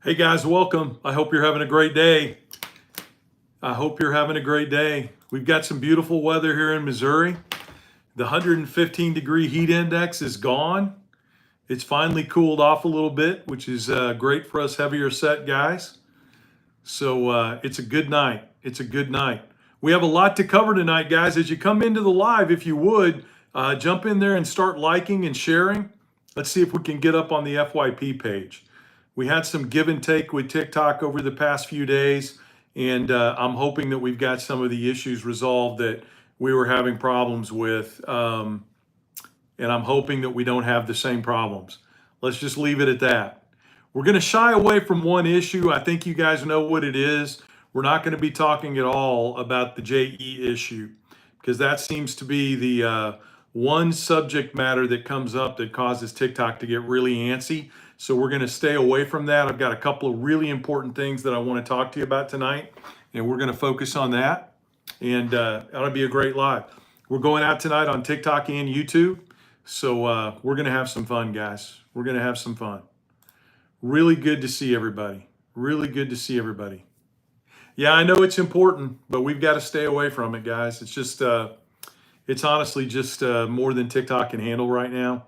Hey guys, welcome. I hope you're having a great day. I hope you're having a great day. We've got some beautiful weather here in Missouri. The 115-degree heat index is gone. It's finally cooled off a little bit, which is great for us heavier set guys. So it's a good night. It's a good night. We have a lot to cover tonight, guys. As you come into the live, if you would, jump in there and start liking and sharing. Let's see if we can get up on the FYP page. We had some give and take with TikTok over the past few days, and I'm hoping that we've got some of the issues resolved that we were having problems with, and I'm hoping that we don't have the same problems. Let's just leave it at that. We're going to shy away from one issue. I think you guys know what it is. We're not going to be talking at all about the JE issue, because that seems to be the one subject matter that comes up that causes TikTok to get really antsy. So we're going to stay away from that. I've got a couple of really important things that I want to talk to you about tonight, and we're going to focus on that. And that'll be a great live. We're going out tonight on TikTok and YouTube. So we're going to have some fun, guys. We're going to have some fun. Really good to see everybody. Really good to see everybody. Yeah, I know it's important, but we've got to stay away from it, guys. It's just, it's honestly just more than TikTok can handle right now.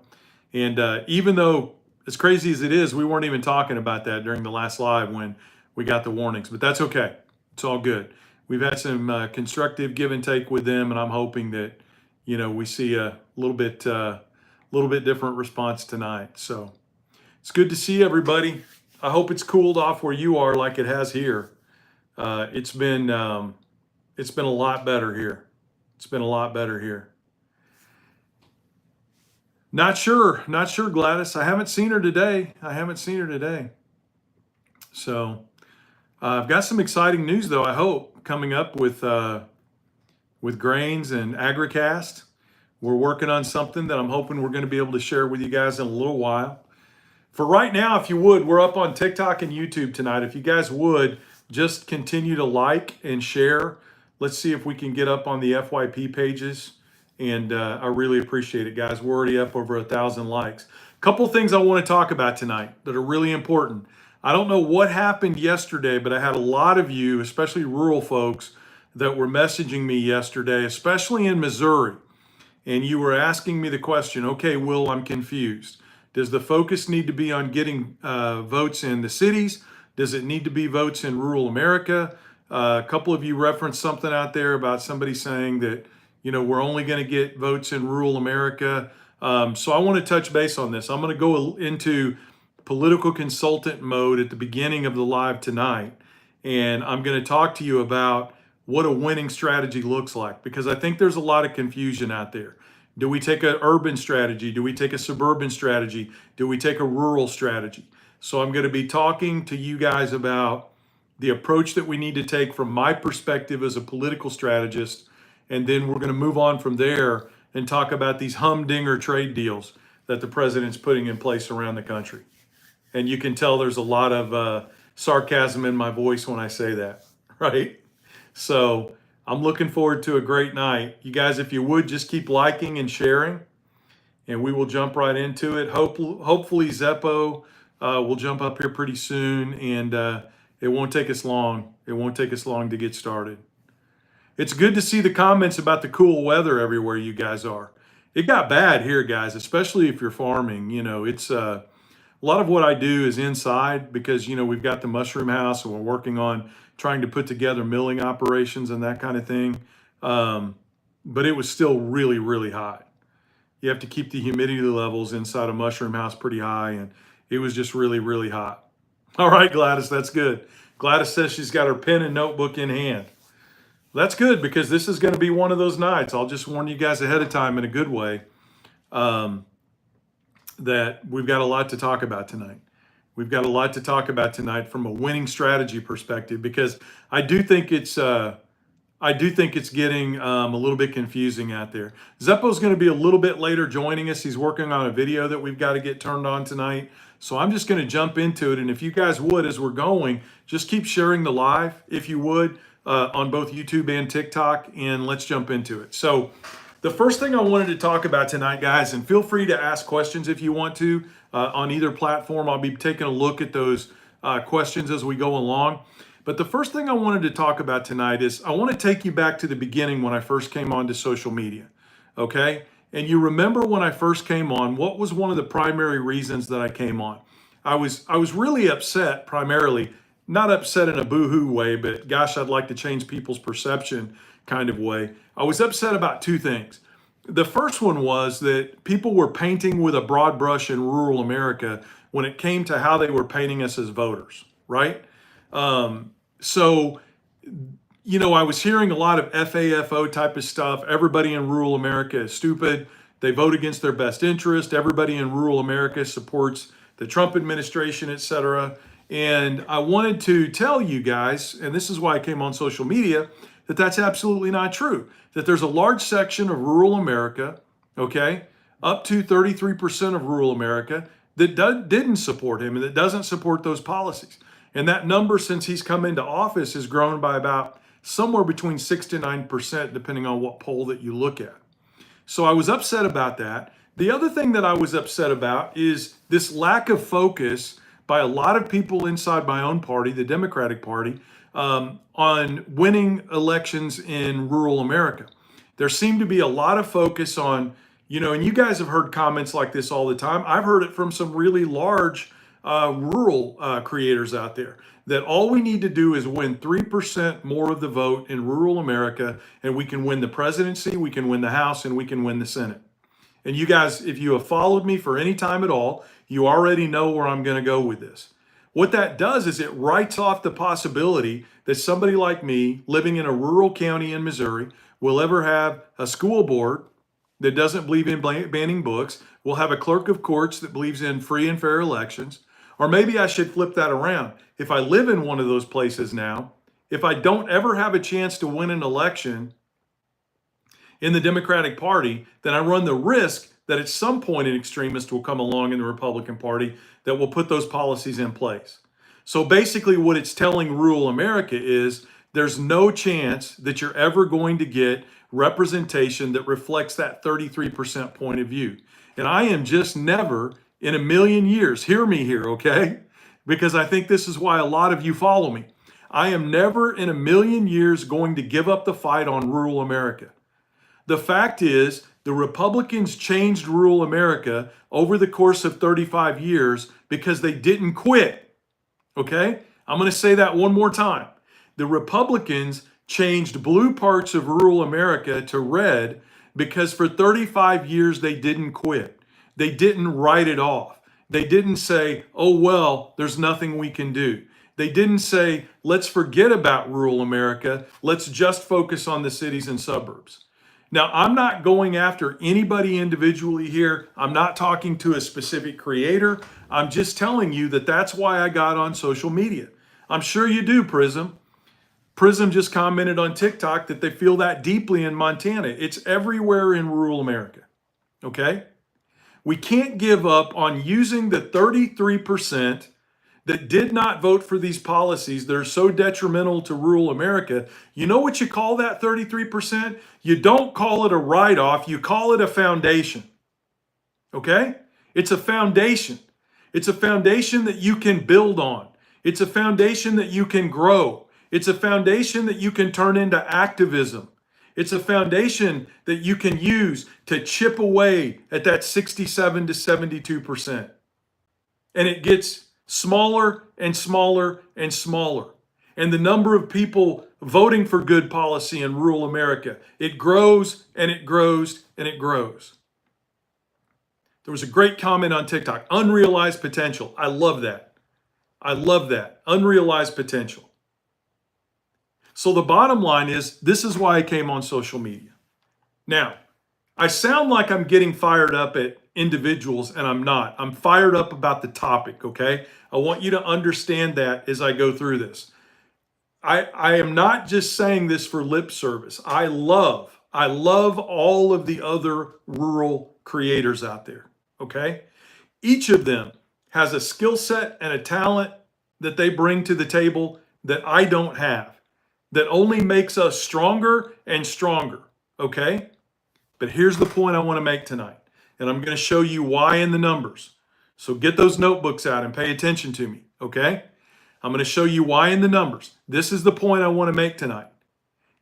And even though, as crazy as it is, we weren't even talking about that during the last live when we got the warnings, but that's okay. It's all good. We've had some constructive give and take with them, and I'm hoping that, you know, we see a little bit different response tonight. So it's good to see everybody. I hope it's cooled off where you are like it has here. It's been a lot better here. It's been a lot better here. Not sure, Gladys. I haven't seen her today. So I've got some exciting news, though, I hope, coming up with grains and Agricast. We're working on something that I'm hoping we're going to be able to share with you guys in a little while. For right now, if you would, we're up on TikTok and YouTube tonight. If you guys would, just continue to like and share. Let's see if we can get up on the FYP pages. And I really appreciate it, guys. We're already up over 1,000 likes. A couple things I want to talk about tonight that are really important. I don't know what happened yesterday, but I had a lot of you, especially rural folks, that were messaging me yesterday, especially in Missouri. And you were asking me the question, okay, Will, I'm confused. Does the focus need to be on getting votes in the cities? Does it need to be votes in rural America? A couple of you referenced something out there about somebody saying that, you know, we're only going to get votes in rural America. So I want to touch base on this. I'm going to go into political consultant mode at the beginning of the live tonight. And I'm going to talk to you about what a winning strategy looks like, because I think there's a lot of confusion out there. Do we take an urban strategy? Do we take a suburban strategy? Do we take a rural strategy? So I'm going to be talking to you guys about the approach that we need to take from my perspective as a political strategist. And then we're going to move on from there and talk about these humdinger trade deals that the president's putting in place around the country. And you can tell there's a lot of sarcasm in my voice when I say that, right? So I'm looking forward to a great night. You guys, if you would, just keep liking and sharing, and we will jump right into it. Hopefully Zeppo will jump up here pretty soon, and it won't take us long. It won't take us long to get started. It's good to see the comments about the cool weather everywhere you guys are. It got bad here, guys, especially if you're farming. You know, it's a lot of what I do is inside because, you know, we've got the mushroom house and we're working on trying to put together milling operations and that kind of thing. But it was still really, really hot. You have to keep the humidity levels inside a mushroom house pretty high, and it was just really, really hot. All right, Gladys, that's good. Gladys says she's got her pen and notebook in hand. That's good, because this is going to be one of those nights. I'll just warn you guys ahead of time in a good way that we've got a lot to talk about tonight. We've got a lot to talk about tonight from a winning strategy perspective, because I do think it's getting a little bit confusing out there. Zeppo's going to be a little bit later joining us. He's working on a video that we've got to get turned on tonight. So I'm just going to jump into it. And if you guys would, as we're going, just keep sharing the live, if you would, on both YouTube and TikTok, and let's jump into it. So the first thing I wanted to talk about tonight, guys, and feel free to ask questions if you want to on either platform. I'll be taking a look at those questions as we go along. But the first thing I wanted to talk about tonight is I want to take you back to the beginning when I first came onto social media, okay? And you remember when I first came on, what was one of the primary reasons that I came on? I was really upset, primarily, not upset in a boo-hoo way, but gosh, I'd like to change people's perception kind of way. I was upset about two things. The first one was that people were painting with a broad brush in rural America when it came to how they were painting us as voters, right? So, I was hearing a lot of FAFO type of stuff. Everybody in rural America is stupid. They vote against their best interest. Everybody in rural America supports the Trump administration, etc. And I wanted to tell you guys, and this is why I came on social media, that that's absolutely not true. That there's a large section of rural America, okay, up to 33% of rural America that didn't support him and that doesn't support those policies. And that number, since he's come into office, has grown by about somewhere between 6 to 9%, depending on what poll that you look at. So I was upset about that. The other thing that I was upset about is this lack of focus by a lot of people inside my own party, the Democratic Party, on winning elections in rural America. There seemed to be a lot of focus on, and you guys have heard comments like this all the time. I've heard it from some really large rural creators out there, that all we need to do is win 3% more of the vote in rural America, and we can win the presidency, we can win the House, and we can win the Senate. And you guys, if you have followed me for any time at all, you already know where I'm going to go with this. What that does is it writes off the possibility that somebody like me living in a rural county in Missouri will ever have a school board that doesn't believe in banning books, will have a clerk of courts that believes in free and fair elections. Or maybe I should flip that around. If I live in one of those places now, if I don't ever have a chance to win an election in the Democratic Party, then I run the risk that at some point an extremist will come along in the Republican Party that will put those policies in place. So basically what it's telling rural America is there's no chance that you're ever going to get representation that reflects that 33% point of view. And I am just never in a million years, hear me here, okay? Because I think this is why a lot of you follow me. I am never in a million years going to give up the fight on rural America. The fact is, the Republicans changed rural America over the course of 35 years because they didn't quit, okay? I'm going to say that one more time. The Republicans changed blue parts of rural America to red because for 35 years they didn't quit. They didn't write it off. They didn't say, oh, well, there's nothing we can do. They didn't say, let's forget about rural America. Let's just focus on the cities and suburbs. Now, I'm not going after anybody individually here. I'm not talking to a specific creator. I'm just telling you that that's why I got on social media. I'm sure you do, Prism. Prism just commented on TikTok that they feel that deeply in Montana. It's everywhere in rural America, okay? We can't give up on using the 33% that did not vote for these policies that are so detrimental to rural America. You know what you call that 33%? You don't call it a write-off, you call it a foundation. Okay? It's a foundation. It's a foundation that you can build on. It's a foundation that you can grow. It's a foundation that you can turn into activism. It's a foundation that you can use to chip away at that 67 to 72%. And it gets smaller and smaller and smaller. And the number of people voting for good policy in rural America, it grows and it grows and it grows. There was a great comment on TikTok, unrealized potential. I love that. I love that. Unrealized potential. So the bottom line is, this is why I came on social media. Now, I sound like I'm getting fired up at individuals, and I'm not. I'm fired up about the topic, okay? I want you to understand that as I go through this. I am not just saying this for lip service. I love all of the other rural creators out there, okay? Each of them has a skill set and a talent that they bring to the table that I don't have, that only makes us stronger and stronger, okay? But here's the point I want to make tonight, and I'm going to show you why in the numbers. So get those notebooks out and pay attention to me, okay? I'm going to show you why in the numbers. This is the point I want to make tonight.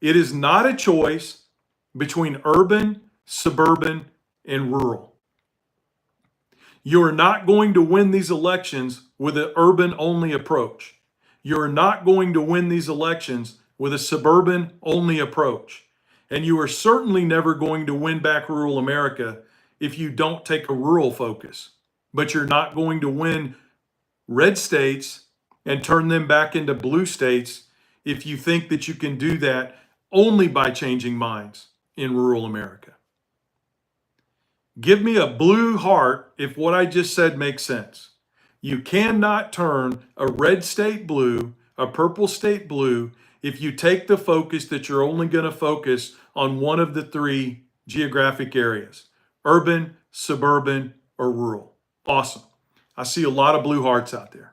It is not a choice between urban, suburban, and rural. You are not going to win these elections with an urban-only approach. You're not going to win these elections with a suburban-only approach. And you are certainly never going to win back rural America if you don't take a rural focus. But you're not going to win red states and turn them back into blue states if you think that you can do that only by changing minds in rural America. Give me a blue heart if what I just said makes sense. You cannot turn a red state blue, a purple state blue, if you take the focus that you're only going to focus on one of the three geographic areas, urban, suburban, or rural. Awesome. I see a lot of blue hearts out there.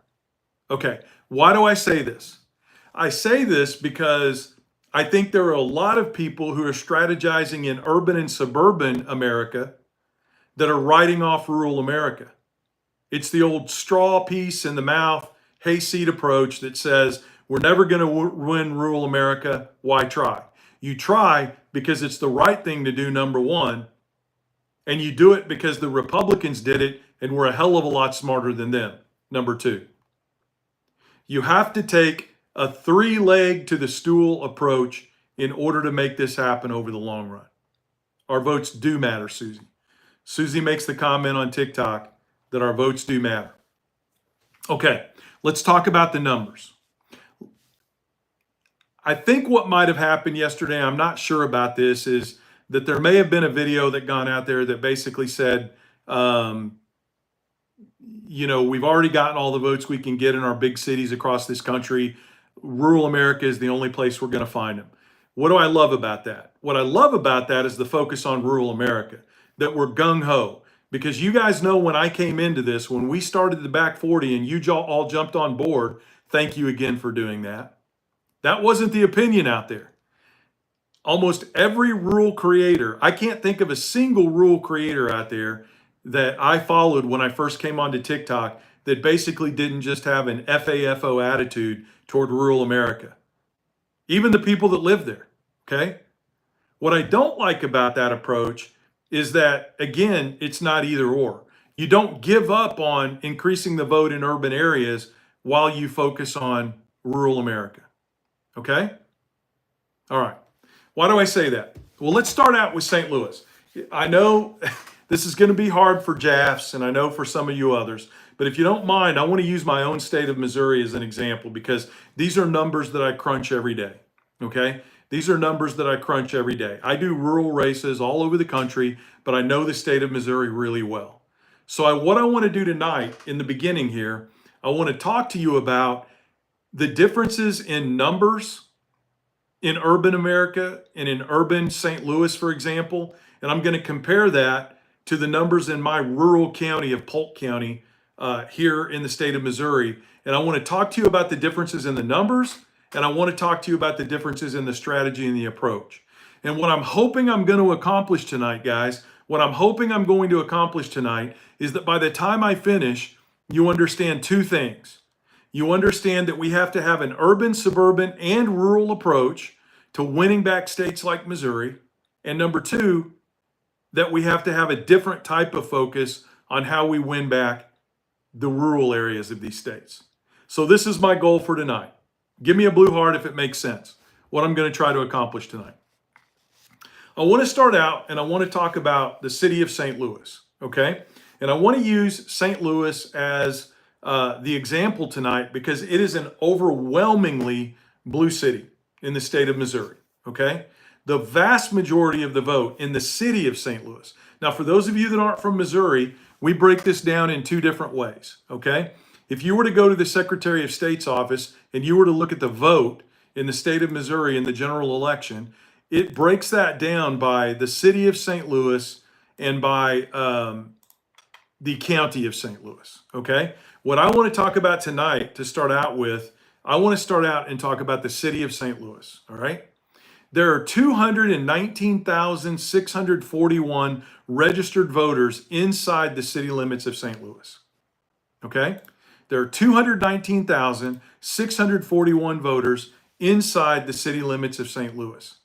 Okay, why do I say this? I say this because I think there are a lot of people who are strategizing in urban and suburban America that are writing off rural America. It's the old straw piece in the mouth, hayseed approach that says, we're never going to win rural America. Why try? You try because it's the right thing to do, number one, and you do it because the Republicans did it and we're a hell of a lot smarter than them, number two. You have to take a three-leg to the stool approach in order to make this happen over the long run. Our votes do matter, Susie. Susie makes the comment on TikTok that our votes do matter. Okay, let's talk about the numbers. I think what might have happened yesterday, I'm not sure about this, is that there may have been a video that gone out there that basically said, we've already gotten all the votes we can get in our big cities across this country. Rural America is the only place we're going to find them. What do I love about that? What I love about that is the focus on rural America, that we're gung-ho. Because you guys know when I came into this, when we started the Back 40 and you all jumped on board, thank you again for doing that. That wasn't the opinion out there. Almost every rural creator, I can't think of a single rural creator out there that I followed when I first came onto TikTok that basically didn't just have an FAFO attitude toward rural America. Even the people that live there, okay? What I don't like about that approach is that, again, it's not either or. You don't give up on increasing the vote in urban areas while you focus on rural America, okay? All right. Why do I say that? Well, let's start out with St. Louis. I know this is going to be hard for Jaffs, and I know for some of you others, but if you don't mind, I want to use my own state of Missouri as an example because these are numbers that I crunch every day, okay? These are numbers that I crunch every day. I do rural races all over the country, but I know the state of Missouri really well. So what I want to do tonight in the beginning here, I want to talk to you about the differences in numbers in urban America and in urban St. Louis, for example, and I'm going to compare that to the numbers in my rural county of Polk County here in the state of Missouri. And I want to talk to you about the differences in the numbers, and I want to talk to you about the differences in the strategy and the approach. And what I'm hoping I'm going to accomplish tonight, guys, what I'm hoping I'm going to accomplish tonight is that by the time I finish, you understand two things. You understand that we have to have an urban, suburban, and rural approach to winning back states like Missouri. And number two, that we have to have a different type of focus on how we win back the rural areas of these states. So this is my goal for tonight. Give me a blue heart if it makes sense, what I'm going to try to accomplish tonight. I want to start out and I want to talk about the city of St. Louis, okay? And I want to use St. Louis as the example tonight because it is an overwhelmingly blue city in the state of Missouri, okay? The vast majority of the vote in the city of St. Louis. Now, for those of you that aren't from Missouri, we break this down in two different ways, okay? If you were to go to the Secretary of State's office and you were to look at the vote in the state of Missouri in the general election, it breaks that down by the city of St. Louis and by the county of St. Louis, okay? What I want to talk about tonight to start out with, I want to start out and talk about the city of St. Louis, all right? There are 219,641 registered voters inside the city limits of St. Louis, okay? There are 219,641 voters inside the city limits of St. Louis.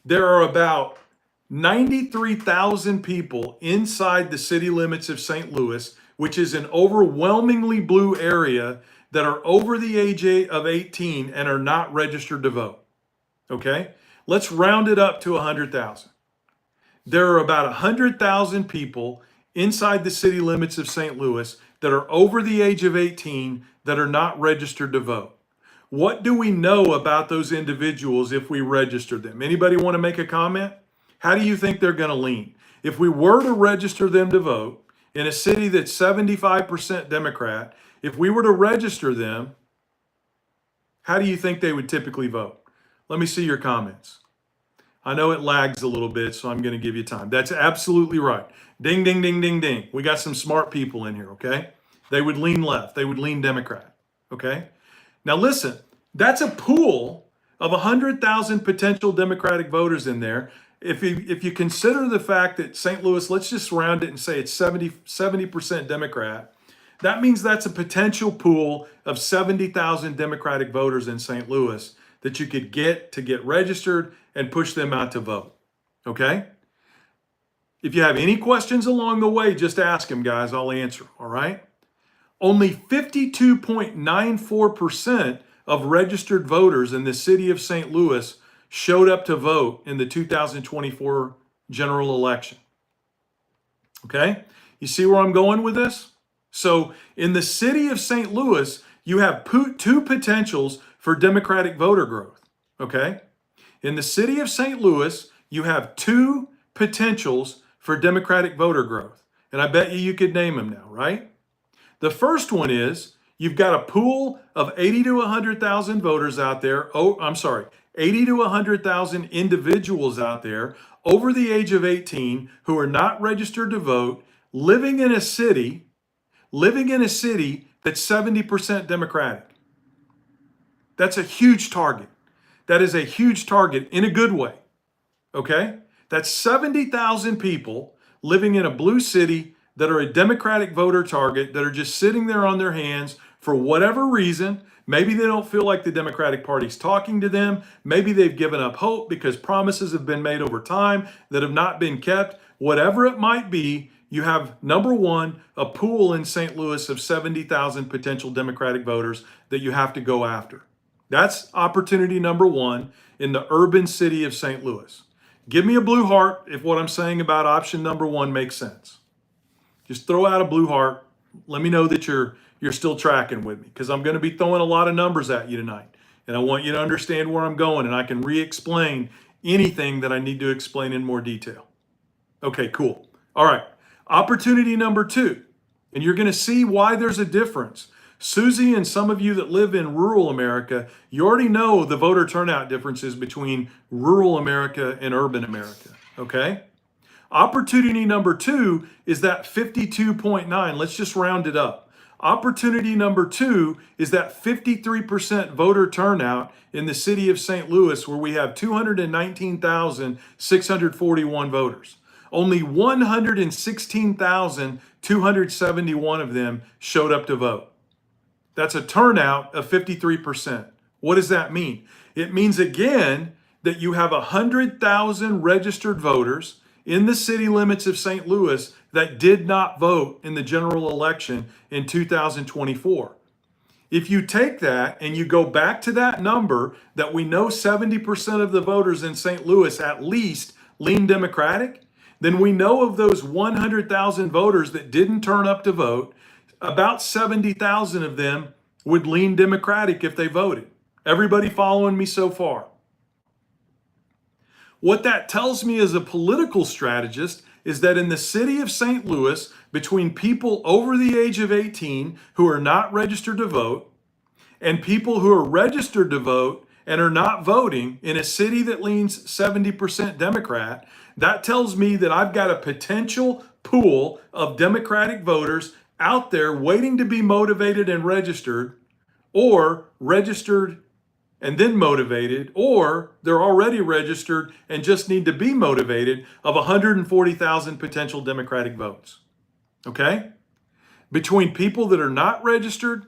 There are about 93,000 people inside the city limits of St. Louis, which is an overwhelmingly blue area, that are over the age of 18 and are not registered to vote. Okay? Let's round it up to 100,000. There are about 100,000 people inside the city limits of St. Louis that are over the age of 18 that are not registered to vote. What do we know about those individuals if we register them? Anybody want to make a comment? How do you think they're going to lean? If we were to register them to vote in a city that's 75% Democrat, if we were to register them, how do you think they would typically vote? Let me see your comments. I know it lags a little bit, so I'm going to give you time. That's absolutely right. Ding, ding, ding, ding, ding. We got some smart people in here, okay? They would lean left. They would lean Democrat, okay? Now listen, that's a pool of 100,000 potential Democratic voters in there. If you consider the fact that St. Louis, let's just round it and say it's 70% Democrat, that means that's a potential pool of 70,000 Democratic voters in St. Louis that you could get to get registered and push them out to vote, okay? If you have any questions along the way, just ask them, guys. I'll answer, all right? Only 52.94% of registered voters in the city of St. Louis showed up to vote in the 2024 general election, okay? You see where I'm going with this? So in the city of St. Louis, you have two potentials for Democratic voter growth, okay? In the city of St. Louis, you have two potentials for Democratic voter growth. And I bet you could name them now, right? The first one is you've got a pool of 80 to 100,000 voters out there. 80 to 100,000 individuals out there over the age of 18 who are not registered to vote, living in a city that's 70% Democratic. That's a huge target. That is a huge target in a good way, okay? That's 70,000 people living in a blue city that are a Democratic voter target, that are just sitting there on their hands for whatever reason. Maybe they don't feel like the Democratic Party's talking to them. Maybe they've given up hope because promises have been made over time that have not been kept. Whatever it might be, you have, number one, a pool in St. Louis of 70,000 potential Democratic voters that you have to go after. That's opportunity number one in the urban city of St. Louis. Give me a blue heart if what I'm saying about option number one makes sense. Just throw out a blue heart. Let me know that you're still tracking with me, because I'm going to be throwing a lot of numbers at you tonight. And I want you to understand where I'm going, and I can re-explain anything that I need to explain in more detail. Okay, cool. All right. Opportunity number two, and you're going to see why there's a difference. Susie and some of you that live in rural America, you already know the voter turnout differences between rural America and urban America, okay? Opportunity number two is that 52.9. Let's just round it up. Opportunity number two is that 53% voter turnout in the city of St. Louis, where we have 219,641 voters. Only 116,271 of them showed up to vote. That's a turnout of 53%. What does that mean? It means, again, that you have 100,000 registered voters in the city limits of St. Louis that did not vote in the general election in 2024. If you take that and you go back to that number that we know 70% of the voters in St. Louis at least lean Democratic, then we know of those 100,000 voters that didn't turn up to vote, about 70,000 of them would lean Democratic if they voted. Everybody following me so far? What that tells me as a political strategist is that in the city of St. Louis, between people over the age of 18 who are not registered to vote and people who are registered to vote and are not voting in a city that leans 70% Democrat, that tells me that I've got a potential pool of Democratic voters out there waiting to be motivated and registered, or registered and then motivated, or they're already registered and just need to be motivated, of 140,000 potential Democratic votes. Okay? between people that are not registered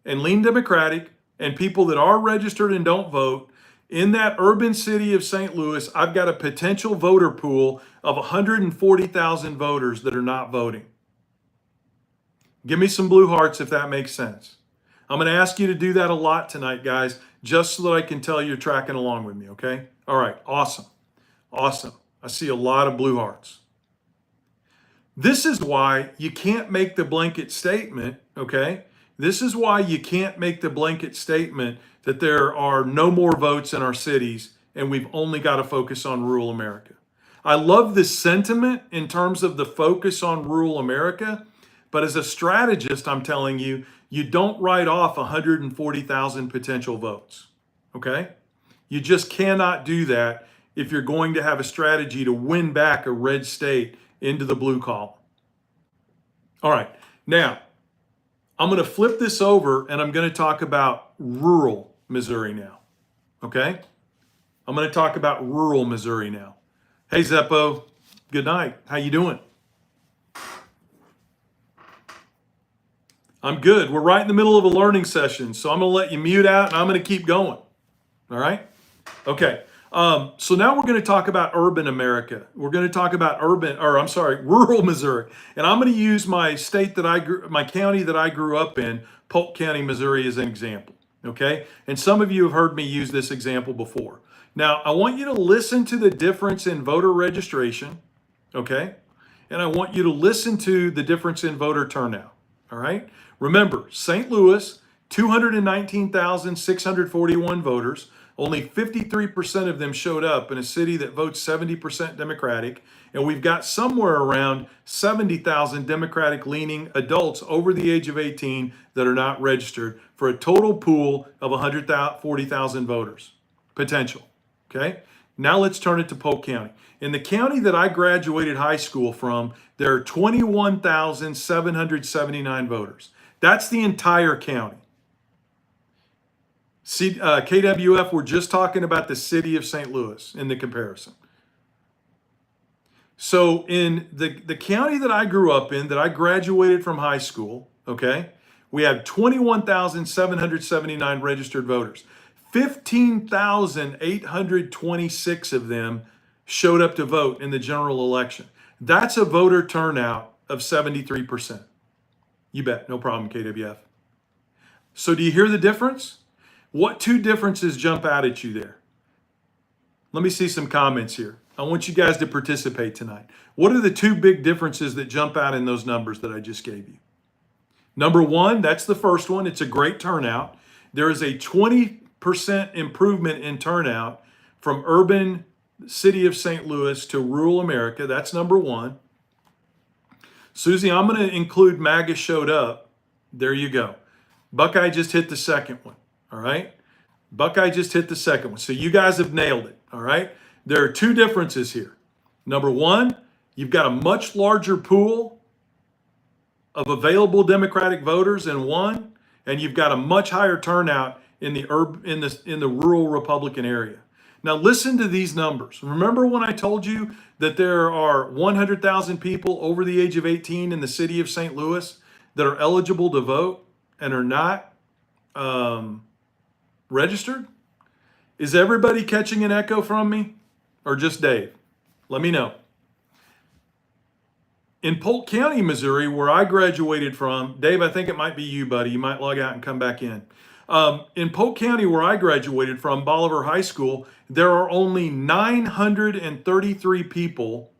and lean Democratic and people that are registered and don't vote, in that urban city of St. Louis, I've got a potential voter pool of 140,000 voters that are not voting. Give me some blue hearts if that makes sense. I'm going to ask you to do that a lot tonight, guys, just so that I can tell you're tracking along with me, okay? All right, awesome. Awesome. I see a lot of blue hearts. This is why you can't make the blanket statement, okay? This is why you can't make the blanket statement that there are no more votes in our cities and we've only got to focus on rural America. I love the sentiment in terms of the focus on rural America, but as a strategist, I'm telling you, you don't write off 140,000 potential votes, okay? You just cannot do that if you're going to have a strategy to win back a red state into the blue column. All right, now I'm going to flip this over and I'm going to talk about rural Missouri now, okay? I'm going to talk about rural Missouri now. Hey, Zeppo, good night. How you doing? I'm good. We're right in the middle of a learning session, so I'm going to let you mute out and I'm going to keep going. All right? Okay. So now we're going to talk about urban America. We're going to talk about rural Missouri. And I'm going to use my my county that I grew up in, Polk County, Missouri, as an example. Okay? And some of you have heard me use this example before. Now, I want you to listen to the difference in voter registration. Okay? And I want you to listen to the difference in voter turnout. All right? Remember, St. Louis, 219,641 voters. Only 53% of them showed up in a city that votes 70% Democratic. And we've got somewhere around 70,000 Democratic-leaning adults over the age of 18 that are not registered for a total pool of 140,000 voters potential. Okay? Now let's turn it to Polk County. In the county that I graduated high school from, there are 21,779 voters. That's the entire county. KWF, we're just talking about the city of St. Louis in the comparison. So in the county that I grew up in, that I graduated from high school, okay, we had 21,779 registered voters. 15,826 of them showed up to vote in the general election. That's a voter turnout of 73%. You bet, no problem, KWF. So do you hear the difference? What two differences jump out at you there? Let me see some comments here. I want you guys to participate tonight. What are the two big differences that jump out in those numbers that I just gave you? Number one, that's the first one. It's a great turnout. There is a 20% improvement in turnout from urban city of St. Louis to rural America. That's number one. Susie, I'm going to include MAGA showed up. There you go. Buckeye just hit the second one. All right. Buckeye just hit the second one. So you guys have nailed it. All right. There are two differences here. Number one, you've got a much larger pool of available Democratic voters in one, and you've got a much higher turnout in the rural Republican area. Now listen to these numbers. Remember when I told you that there are 100,000 people over the age of 18 in the city of St. Louis that are eligible to vote and are not registered? Is everybody catching an echo from me, or just Dave? Let me know. In Polk County, Missouri, where I graduated from, Dave, I think it might be you, buddy. You might log out and come back in. In Polk County, where I graduated from, Bolivar High School, there are only 933 people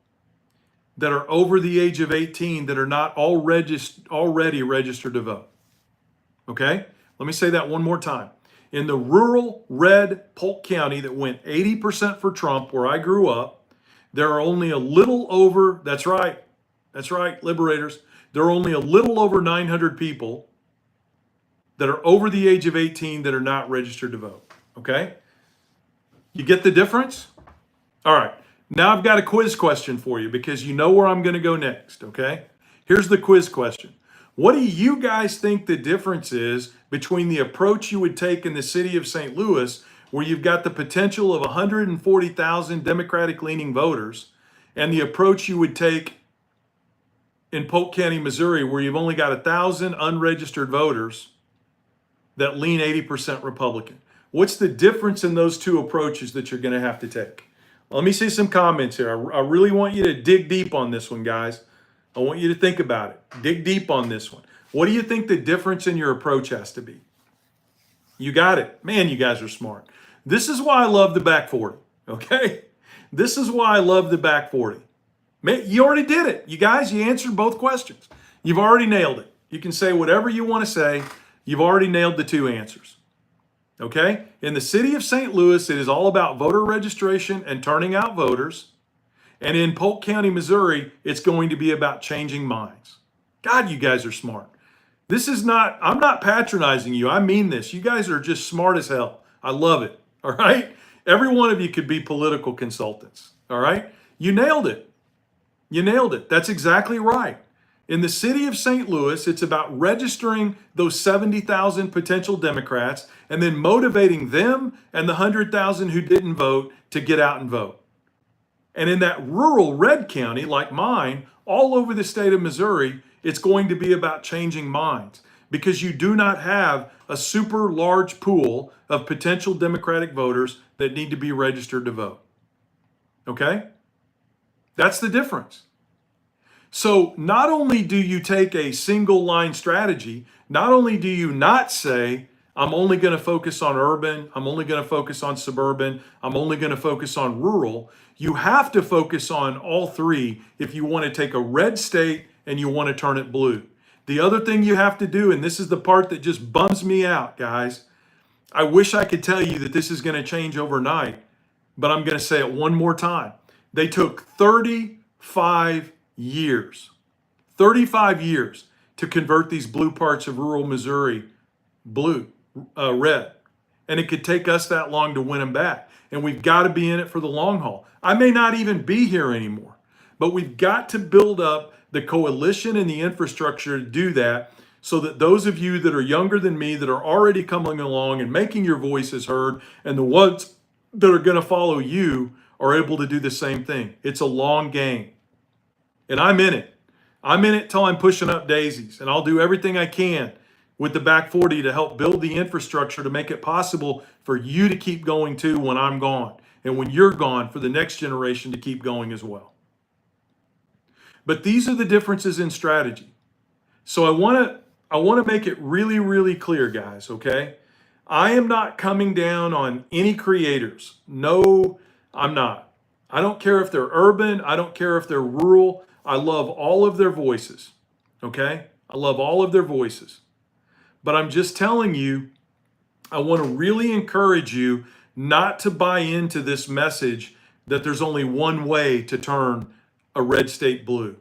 that are over the age of 18 that are not already registered to vote. Okay? Let me say that one more time. In the rural red Polk County that went 80% for Trump, where I grew up, there are only a little over, that's right, liberators, there are only a little over 900 people that are over the age of 18 that are not registered to vote, okay? You get the difference? All right, now I've got a quiz question for you because you know where I'm gonna go next, okay? Here's the quiz question. What do you guys think the difference is between the approach you would take in the city of St. Louis, where you've got the potential of 140,000 Democratic-leaning voters, and the approach you would take in Polk County, Missouri, where you've only got 1,000 unregistered voters that lean 80% Republican. What's the difference in those two approaches that you're going to have to take? Let me see some comments here. I really want you to dig deep on this one, guys. I want you to think about it. Dig deep on this one. What do you think the difference in your approach has to be? You got it. Man, you guys are smart. This is why I love the back 40, okay? This is why I love the back 40. Man, you already did it. You guys, you answered both questions. You've already nailed it. You can say whatever you want to say. You've already nailed the two answers. Okay? In the city of St. Louis, it is all about voter registration and turning out voters. And in Polk County, Missouri, it's going to be about changing minds. God, you guys are smart. This is not, I'm not patronizing you. I mean this. You guys are just smart as hell. I love it. All right? Every one of you could be political consultants. All right? You nailed it. You nailed it. That's exactly right. In the city of St. Louis, it's about registering those 70,000 potential Democrats and then motivating them and the 100,000 who didn't vote to get out and vote. And in that rural red county like mine, all over the state of Missouri, it's going to be about changing minds because you do not have a super large pool of potential Democratic voters that need to be registered to vote. Okay? That's the difference. So not only do you take a single line strategy, not only do you not say, I'm only going to focus on urban, I'm only going to focus on suburban, I'm only going to focus on rural, you have to focus on all three if you want to take a red state and you want to turn it blue. The other thing you have to do, and this is the part that just bums me out, guys, I wish I could tell you that this is going to change overnight, but I'm going to say it one more time. They took 35 years to convert these blue parts of rural Missouri red. And it could take us that long to win them back. And we've got to be in it for the long haul. I may not even be here anymore, but we've got to build up the coalition and the infrastructure to do that so that those of you that are younger than me that are already coming along and making your voices heard and the ones that are going to follow you are able to do the same thing. It's a long game. And I'm in it. I'm in it till I'm pushing up daisies. And I'll do everything I can with the back 40 to help build the infrastructure to make it possible for you to keep going too when I'm gone. And when you're gone, for the next generation to keep going as well. But these are the differences in strategy. So I want to make it really, really clear, guys, okay? I am not coming down on any creators. No, I'm not. I don't care if they're urban. I don't care if they're rural. I love all of their voices, okay? I love all of their voices. But I'm just telling you, I want to really encourage you not to buy into this message that there's only one way to turn a red state blue.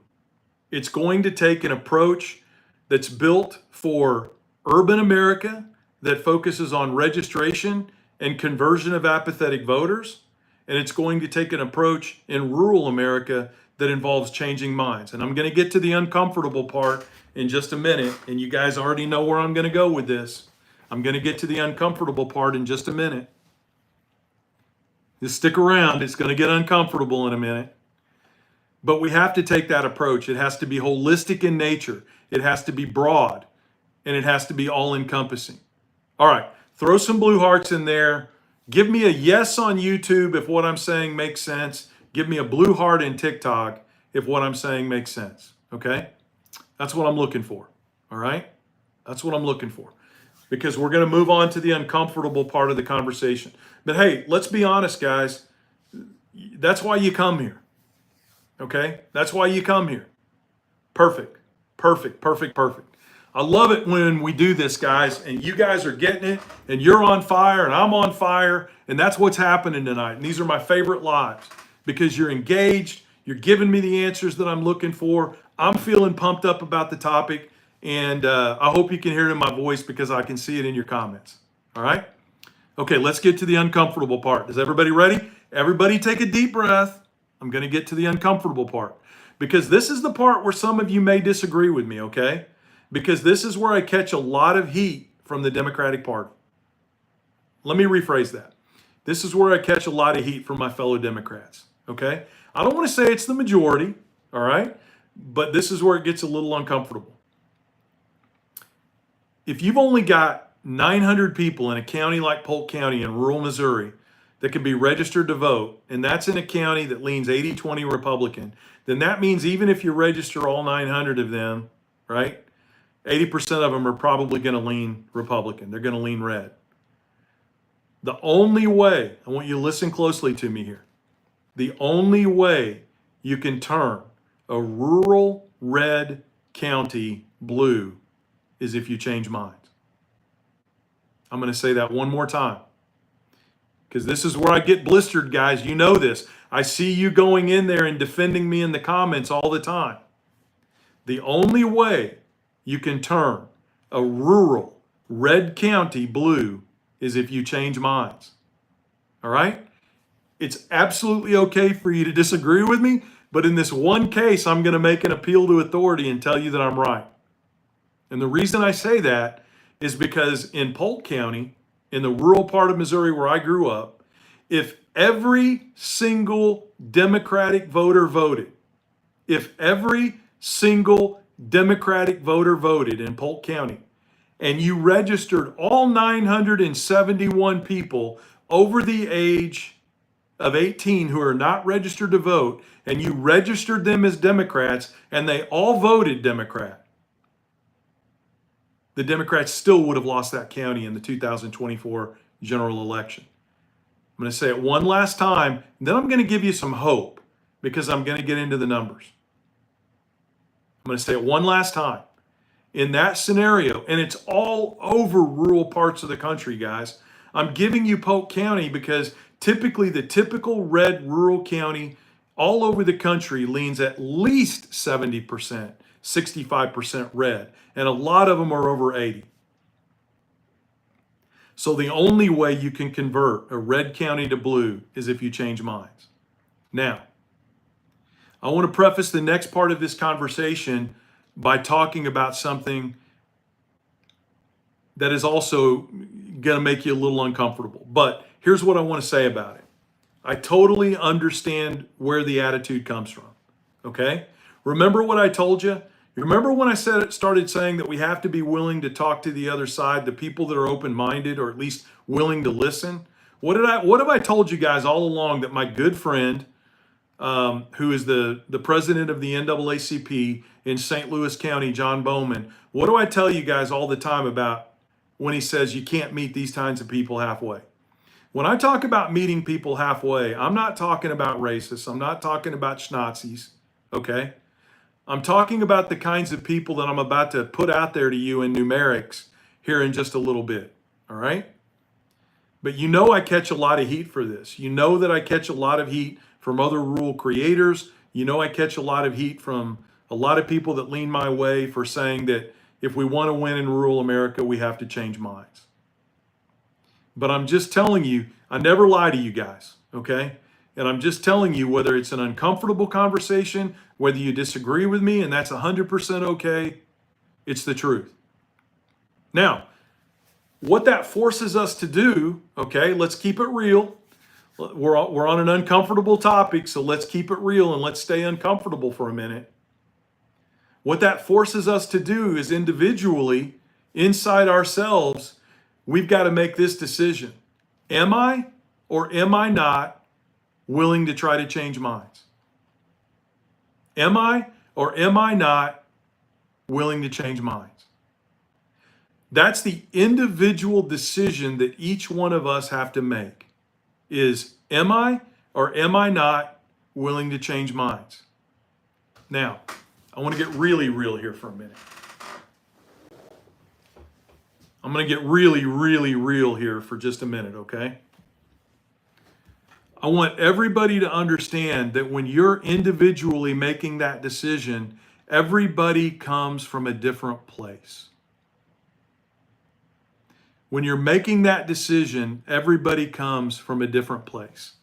It's going to take an approach that's built for urban America that focuses on registration and conversion of apathetic voters. And it's going to take an approach in rural America that involves changing minds. And I'm going to get to the uncomfortable part in just a minute. And you guys already know where I'm going to go with this. I'm going to get to the uncomfortable part in just a minute. Just stick around. It's going to get uncomfortable in a minute. But we have to take that approach. It has to be holistic in nature. It has to be broad. And it has to be all-encompassing. All right. Throw some blue hearts in there. Give me a yes on YouTube if what I'm saying makes sense. Give me a blue heart in TikTok if what I'm saying makes sense. Okay? That's what I'm looking for. All right? That's what I'm looking for. Because we're going to move on to the uncomfortable part of the conversation. But hey, let's be honest, guys. That's why you come here. Okay? That's why you come here. Perfect. Perfect. Perfect. Perfect. I love it when we do this, guys, and you guys are getting it, and you're on fire, and I'm on fire, and that's what's happening tonight. And these are my favorite lives because you're engaged, you're giving me the answers that I'm looking for. I'm feeling pumped up about the topic, and I hope you can hear it in my voice because I can see it in your comments. All right? Okay, let's get to the uncomfortable part. Is everybody ready? Everybody take a deep breath. I'm going to get to the uncomfortable part because this is the part where some of you may disagree with me, okay? Because this is where I catch a lot of heat from the Democratic Party. Let me rephrase that. This is where I catch a lot of heat from my fellow Democrats, okay? I don't want to say it's the majority, all right? but this is where it gets a little uncomfortable. If you've only got 900 people in a county like Polk County in rural Missouri that can be registered to vote, and that's in a county that leans 80-20 Republican, then that means even if you register all 900 of them, right, 80% of them are probably going to lean Republican. They're going to lean red. The only way, I want you to listen closely to me here, the only way you can turn a rural red county blue is if you change minds. I'm going to say that one more time, because this is where I get blistered, guys. You know this. I see you going in there and defending me in the comments all the time. The only way you can turn a rural red county blue is if you change minds. All right? It's absolutely okay for you to disagree with me, but in this one case, I'm going to make an appeal to authority and tell you that I'm right. And the reason I say that is because in Polk County, in the rural part of Missouri where I grew up, if every single Democratic voter voted, if every single Democratic voter voted in Polk County, and you registered all 971 people over the age of 18 who are not registered to vote, and you registered them as Democrats, and they all voted Democrat, the Democrats still would have lost that county in the 2024 general election. I'm going to say it one last time, and then I'm going to give you some hope because I'm going to get into the numbers. I'm going to say it one last time. In that scenario, and it's all over rural parts of the country, guys, I'm giving you Polk County because typically the typical red rural county all over the country leans at least 70%, 65% red, and a lot of them are over 80. So the only way you can convert a red county to blue is if you change minds. Now, I want to preface the next part of this conversation by talking about something that is also going to make you a little uncomfortable. But here's what I want to say about it. I totally understand where the attitude comes from. Okay? Remember what I told you? Remember when I started saying that we have to be willing to talk to the other side, the people that are open-minded or at least willing to listen? What have I told you guys all along? That my good friend, who is the president of the NAACP in St. Louis County, John Bowman, what do I tell you guys all the time about when he says you can't meet these kinds of people halfway? When I talk about meeting people halfway, I'm not talking about racists. I'm not talking about schnazis, okay? I'm talking about the kinds of people that I'm about to put out there to you in numerics here in just a little bit, all right? But you know I catch a lot of heat for this. You know that I catch a lot of heat from other rural creators. You know I catch a lot of heat from a lot of people that lean my way for saying that if we want to win in rural America, we have to change minds. But I'm just telling you, I never lie to you guys, okay? And I'm just telling you, whether it's an uncomfortable conversation, whether you disagree with me, and that's 100% okay, it's the truth. Now, what that forces us to do, okay, let's keep it real. We're on an uncomfortable topic, so let's keep it real and let's stay uncomfortable for a minute. What that forces us to do is individually, inside ourselves, we've got to make this decision. Am I or am I not willing to try to change minds? Am I or am I not willing to change minds? That's the individual decision that each one of us have to make. Is am I or am I not willing to change minds? Now, I want to get really real here for a minute. I'm going to get really, really real here for just a minute, okay? I want everybody to understand that when you're individually making that decision, everybody comes from a different place. When you're making that decision, everybody comes from a different place.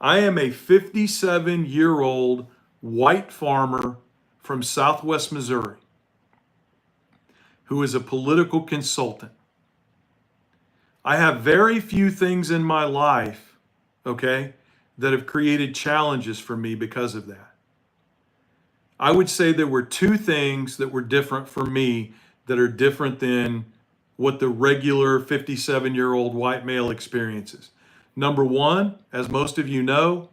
I am a 57-year-old white farmer from Southwest Missouri who is a political consultant. I have very few things in my life, okay, that have created challenges for me because of that. I would say there were two things that were different for me that are different than what the regular 57-year-old white male experiences. Number one, as most of you know,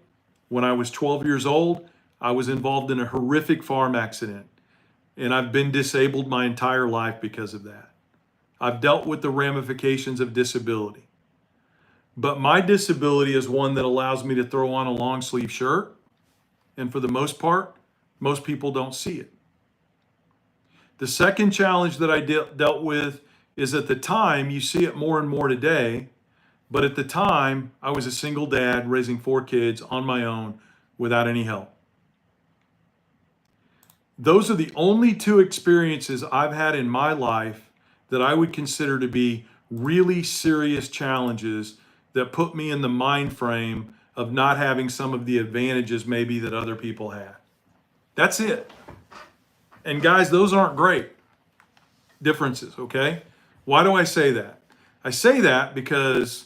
when I was 12 years old, I was involved in a horrific farm accident, and I've been disabled my entire life because of that. I've dealt with the ramifications of disability. But my disability is one that allows me to throw on a long sleeve shirt, and for the most part, most people don't see it. The second challenge that I dealt with is at the time, you see it more and more today, but at the time, I was a single dad raising 4 kids on my own without any help. Those are the only two experiences I've had in my life that I would consider to be really serious challenges that put me in the mind frame of not having some of the advantages maybe that other people had. That's it. And guys, those aren't great differences, okay? Why do I say that? I say that because,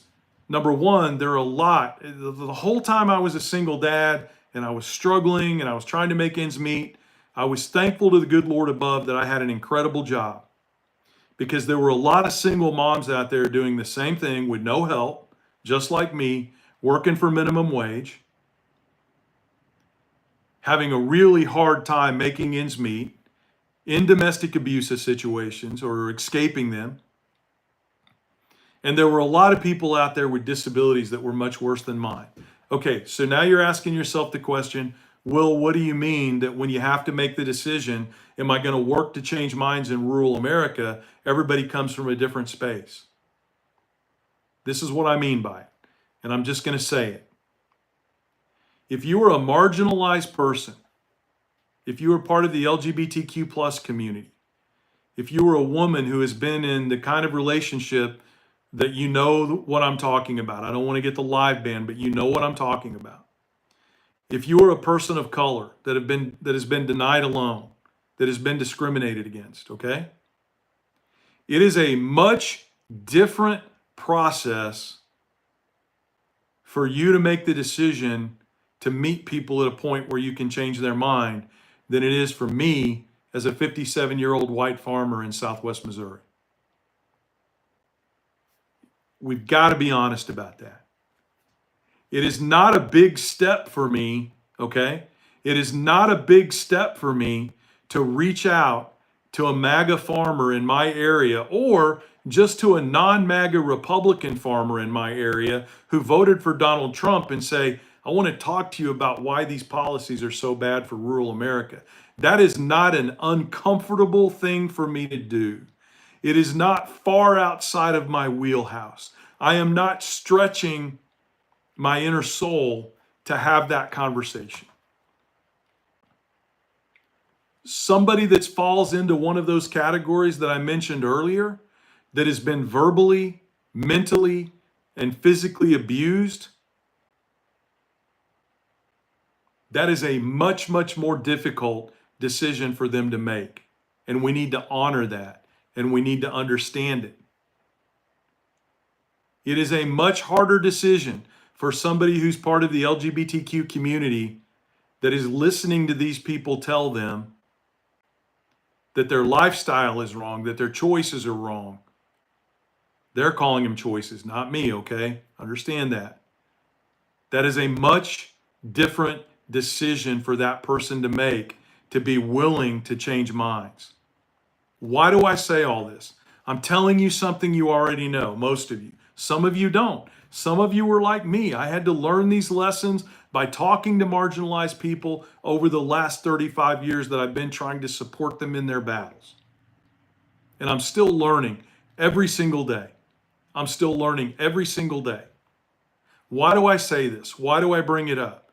number one, there are a lot. The whole time I was a single dad and I was struggling and I was trying to make ends meet, I was thankful to the good Lord above that I had an incredible job, because there were a lot of single moms out there doing the same thing with no help, just like me, working for minimum wage, having a really hard time making ends meet, in domestic abusive situations or escaping them. And there were a lot of people out there with disabilities that were much worse than mine. Okay, so now you're asking yourself the question, Will, what do you mean that when you have to make the decision, am I going to work to change minds in rural America, everybody comes from a different space? This is what I mean by it, and I'm just going to say it. If you are a marginalized person, if you are part of the LGBTQ plus community, if you are a woman who has been in the kind of relationship that you know what I'm talking about, I don't want to get the live band, but you know what I'm talking about. If you are a person of color that has been denied a loan, that has been discriminated against, okay? It is a much different process for you to make the decision to meet people at a point where you can change their mind than it is for me as a 57-year-old white farmer in Southwest Missouri. We've got to be honest about that. It is not a big step for me, okay? It is not a big step for me to reach out to a MAGA farmer in my area, or just to a non-MAGA Republican farmer in my area who voted for Donald Trump and say, I want to talk to you about why these policies are so bad for rural America. That is not an uncomfortable thing for me to do. It is not far outside of my wheelhouse. I am not stretching my inner soul to have that conversation. Somebody that falls into one of those categories that I mentioned earlier, that has been verbally, mentally, and physically abused, that is a much, much more difficult decision for them to make. And we need to honor that, and we need to understand it. It is a much harder decision for somebody who's part of the LGBTQ community that is listening to these people tell them that their lifestyle is wrong, that their choices are wrong. They're calling them choices, not me, okay? Understand that. That is a much different decision for that person to make, to be willing to change minds. Why do I say all this? I'm telling you something you already know, most of you. Some of you don't. Some of you were like me. I had to learn these lessons by talking to marginalized people over the last 35 years that I've been trying to support them in their battles. And I'm still learning every single day. I'm still learning every single day. Why do I say this? Why do I bring it up?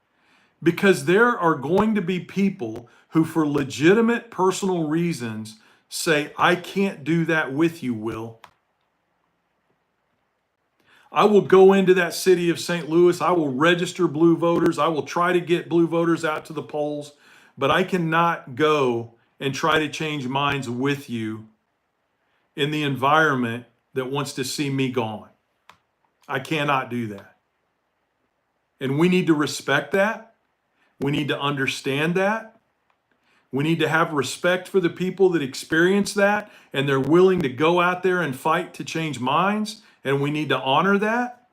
Because there are going to be people who, for legitimate personal reasons, say, I can't do that with you, Will. I will go into that city of St. Louis. I will register blue voters. I will try to get blue voters out to the polls, but I cannot go and try to change minds with you in the environment that wants to see me gone. I cannot do that. And we need to respect that. We need to understand that. We need to have respect for the people that experience that and they're willing to go out there and fight to change minds, and we need to honor that.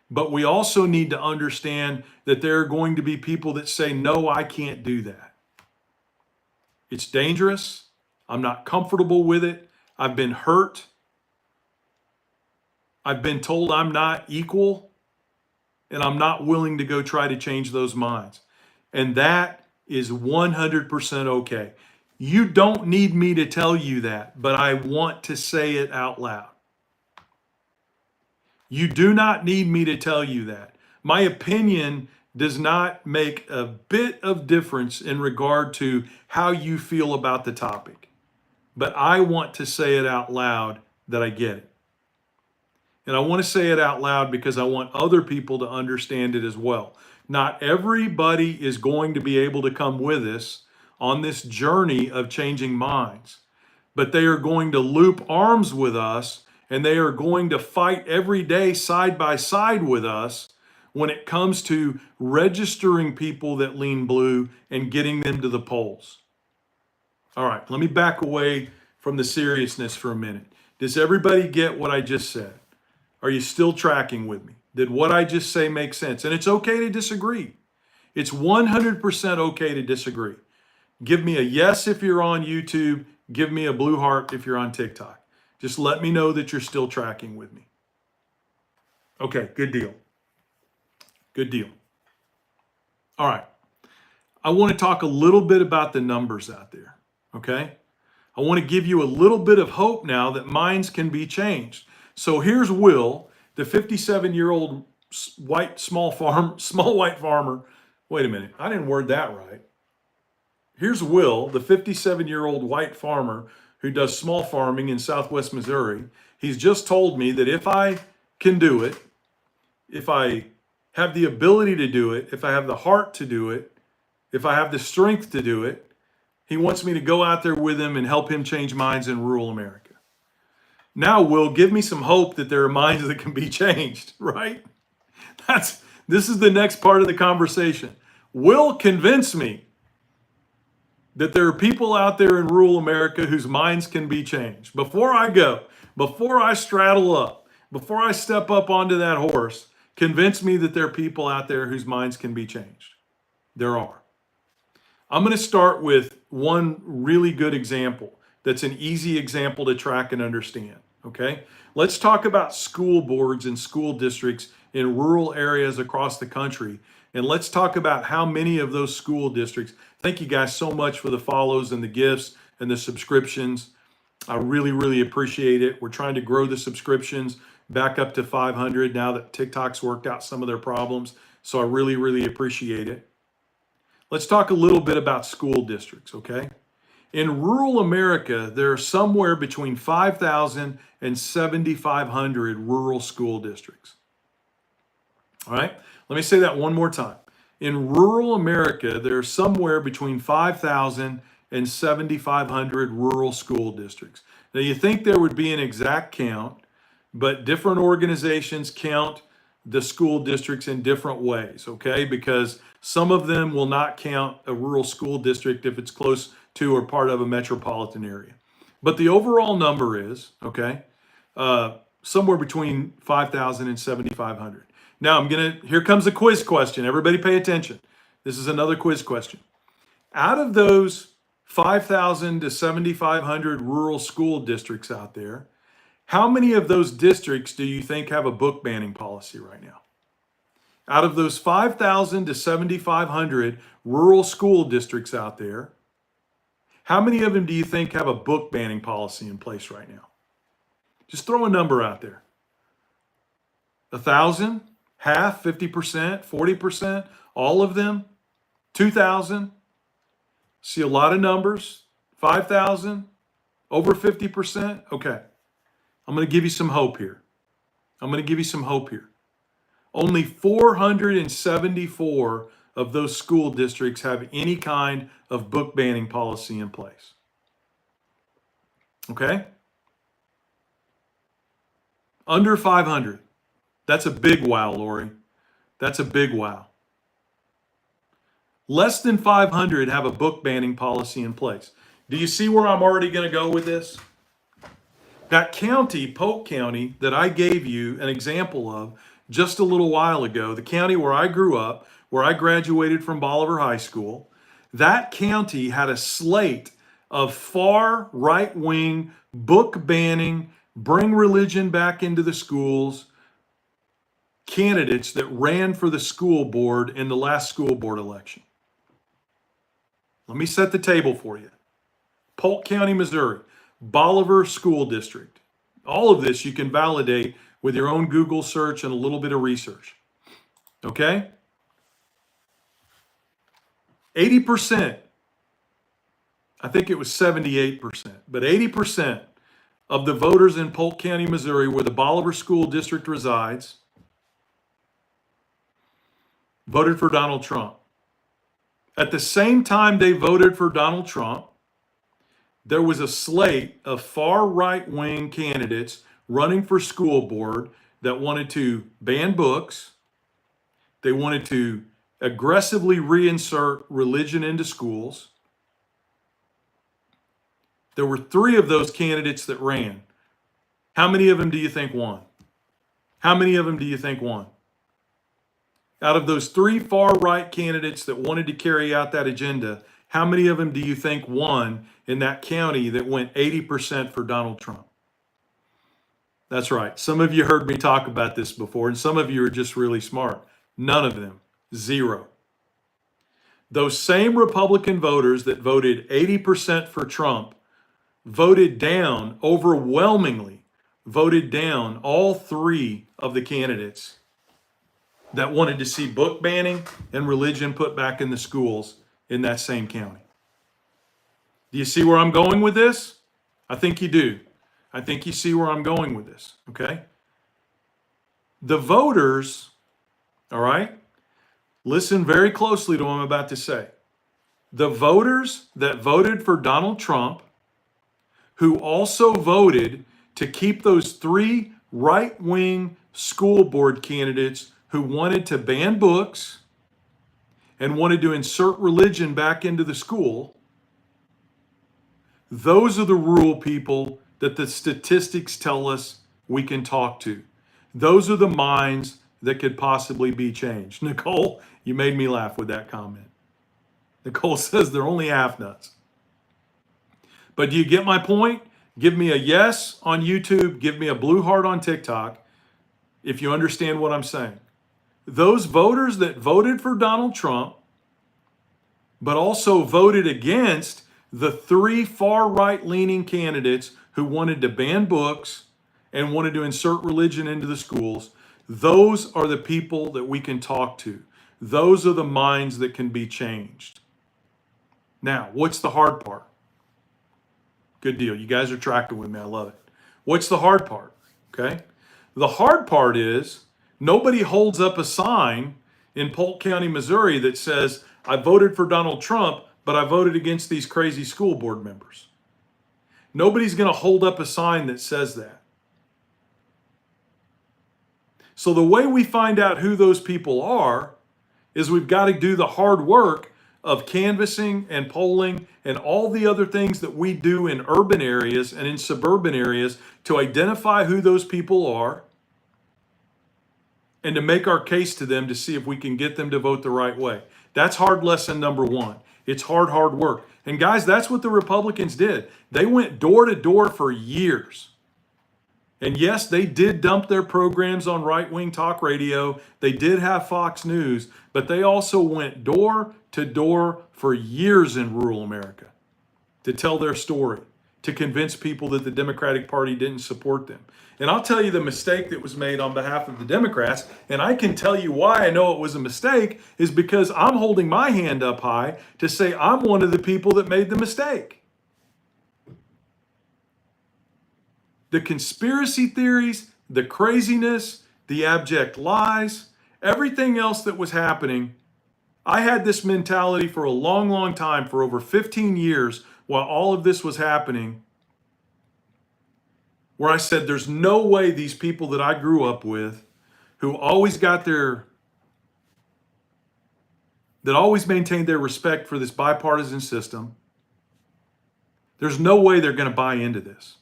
But we also need to understand that there are going to be people that say, no, I can't do that. It's dangerous. I'm not comfortable with it. I've been hurt. I've been told I'm not equal, and I'm not willing to go try to change those minds. And that is 100% okay. You don't need me to tell you that, but I want to say it out loud. You do not need me to tell you that. My opinion does not make a bit of difference in regard to how you feel about the topic. But I want to say it out loud that I get it. And I want to say it out loud because I want other people to understand it as well. Not everybody is going to be able to come with us on this journey of changing minds, but they are going to loop arms with us, and they are going to fight every day side by side with us when it comes to registering people that lean blue and getting them to the polls. All right, let me back away from the seriousness for a minute. Does everybody get what I just said? Are you still tracking with me? Did what I just say make sense? And it's okay to disagree. It's 100% okay to disagree. Give me a yes if you're on YouTube. Give me a blue heart if you're on TikTok. Just let me know that you're still tracking with me. Okay, good deal. Good deal. All right. I want to talk a little bit about the numbers out there, okay? I want to give you a little bit of hope now that minds can be changed. So here's Will, the 57-year-old small white farmer. Wait a minute, I didn't word that right. Here's Will, the 57-year-old white farmer who does small farming in Southwest Missouri. He's just told me that if I can do it, if I have the ability to do it, if I have the heart to do it, if I have the strength to do it, he wants me to go out there with him and help him change minds in rural America. Now, Will, give me some hope that there are minds that can be changed, right? This is the next part of the conversation. Will convince me that there are people out there in rural America whose minds can be changed. Before I straddle up, before I step up onto that horse, convince me that there are people out there whose minds can be changed. There are. I'm going to start with one really good example that's an easy example to track and understand, okay? Let's talk about school boards and school districts in rural areas across the country. And let's talk about how many of those school districts. Thank you guys so much for the follows and the gifts and the subscriptions. I really, really appreciate it. We're trying to grow the subscriptions back up to 500 now that TikTok's worked out some of their problems. So I really, really appreciate it. Let's talk a little bit about school districts, okay? In rural America, there are somewhere between 5,000 and 7,500 rural school districts. All right, let me say that one more time. In rural America, there are somewhere between 5,000 and 7,500 rural school districts. Now, you think there would be an exact count, but different organizations count the school districts in different ways, okay? Because some of them will not count a rural school district if it's close to or part of a metropolitan area. But the overall number is, okay, somewhere between 5,000 and 7,500. Now here comes a quiz question. Everybody pay attention. This is another quiz question. Out of those 5,000 to 7,500 rural school districts out there, how many of those districts do you think have a book banning policy right now? Out of those 5,000 to 7,500 rural school districts out there, how many of them do you think have a book banning policy in place right now? Just throw a number out there. 1,000? Half? 50%? 40%? All of them? 2,000? See a lot of numbers. 5,000? Over 50%? Okay. I'm going to give you some hope here. Only 474 of those school districts have any kind of book banning policy in place. Okay? Under 500. That's a big wow, Lori. That's a big wow. Less than 500 have a book banning policy in place. Do you see where I'm already going to go with this? That county, Polk County, that I gave you an example of just a little while ago, the county where I grew up, where I graduated from Bolivar High School, that county had a slate of far right-wing, book banning, bring religion back into the schools candidates that ran for the school board in the last school board election. Let me set the table for you. Polk County, Missouri, Bolivar School District. All of this you can validate with your own Google search and a little bit of research. Okay? 80%, I think it was 78%, but 80% of the voters in Polk County, Missouri, where the Bolivar School District resides, voted for Donald Trump. At the same time they voted for Donald Trump, there was a slate of far right-wing candidates running for school board that wanted to ban books. They wanted to aggressively reinsert religion into schools. There were 3 of those candidates that ran. How many of them do you think won? How many of them do you think won? Out of those 3 far right candidates that wanted to carry out that agenda, how many of them do you think won in that county that went 80% for Donald Trump? That's right. Some of you heard me talk about this before, and some of you are just really smart. None of them. 0. Those same Republican voters that voted 80% for Trump voted down, overwhelmingly voted down all 3 of the candidates that wanted to see book banning and religion put back in the schools in that same county. Do you see where I'm going with this? I think you do. I think you see where I'm going with this, okay? The voters, all right, listen very closely to what I'm about to say. The voters that voted for Donald Trump, who also voted to keep those 3 right-wing school board candidates who wanted to ban books and wanted to insert religion back into the school, those are the rural people that the statistics tell us we can talk to. Those are the minds that could possibly be changed. Nicole, you made me laugh with that comment. Nicole says they're only half nuts. But do you get my point? Give me a yes on YouTube. Give me a blue heart on TikTok if you understand what I'm saying. Those voters that voted for Donald Trump, but also voted against the 3 far right-leaning candidates who wanted to ban books and wanted to insert religion into the schools, those are the people that we can talk to. Those are the minds that can be changed. Now, what's the hard part? Good deal. You guys are tracking with me. I love it. What's the hard part? Okay. The hard part is nobody holds up a sign in Polk County, Missouri that says, I voted for Donald Trump, but I voted against these crazy school board members. Nobody's going to hold up a sign that says that. So the way we find out who those people are is we've got to do the hard work of canvassing and polling and all the other things that we do in urban areas and in suburban areas to identify who those people are and to make our case to them to see if we can get them to vote the right way. That's hard lesson number 1. It's hard work. And guys, that's what the Republicans did. They went door to door for years. And yes, they did dump their programs on right-wing talk radio. They did have Fox News, but they also went door to door for years in rural America to tell their story, to convince people that the Democratic Party didn't support them. And I'll tell you the mistake that was made on behalf of the Democrats, and I can tell you why I know it was a mistake, is because I'm holding my hand up high to say I'm one of the people that made the mistake. The conspiracy theories, the craziness, the abject lies, everything else that was happening, I had this mentality for a long time, for over 15 years, while all of this was happening, where I said, there's no way these people that I grew up with, who always got their that always maintained their respect for this bipartisan system, there's no way they're going to buy into this.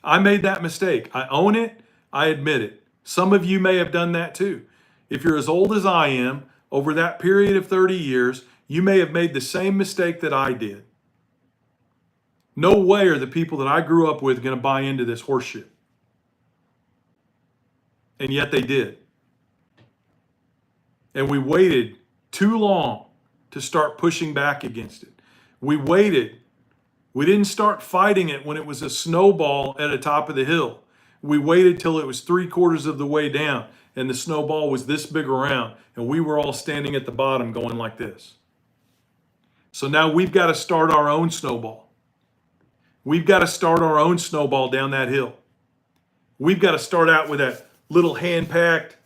I made that mistake. I own it. I admit it. Some of you may have done that too. If you're as old as I am, over that period of 30 years, you may have made the same mistake that I did. No way are the people that I grew up with going to buy into this horseshit. And yet they did. And we waited too long to start pushing back against it. We waited. We didn't start fighting it when it was a snowball at the top of the hill. We waited till it was 3/4 of the way down and the snowball was this big around and we were all standing at the bottom going like this. So now we've got to start our own snowball. We've got to start our own snowball down that hill. We've got to start out with that little hand-packed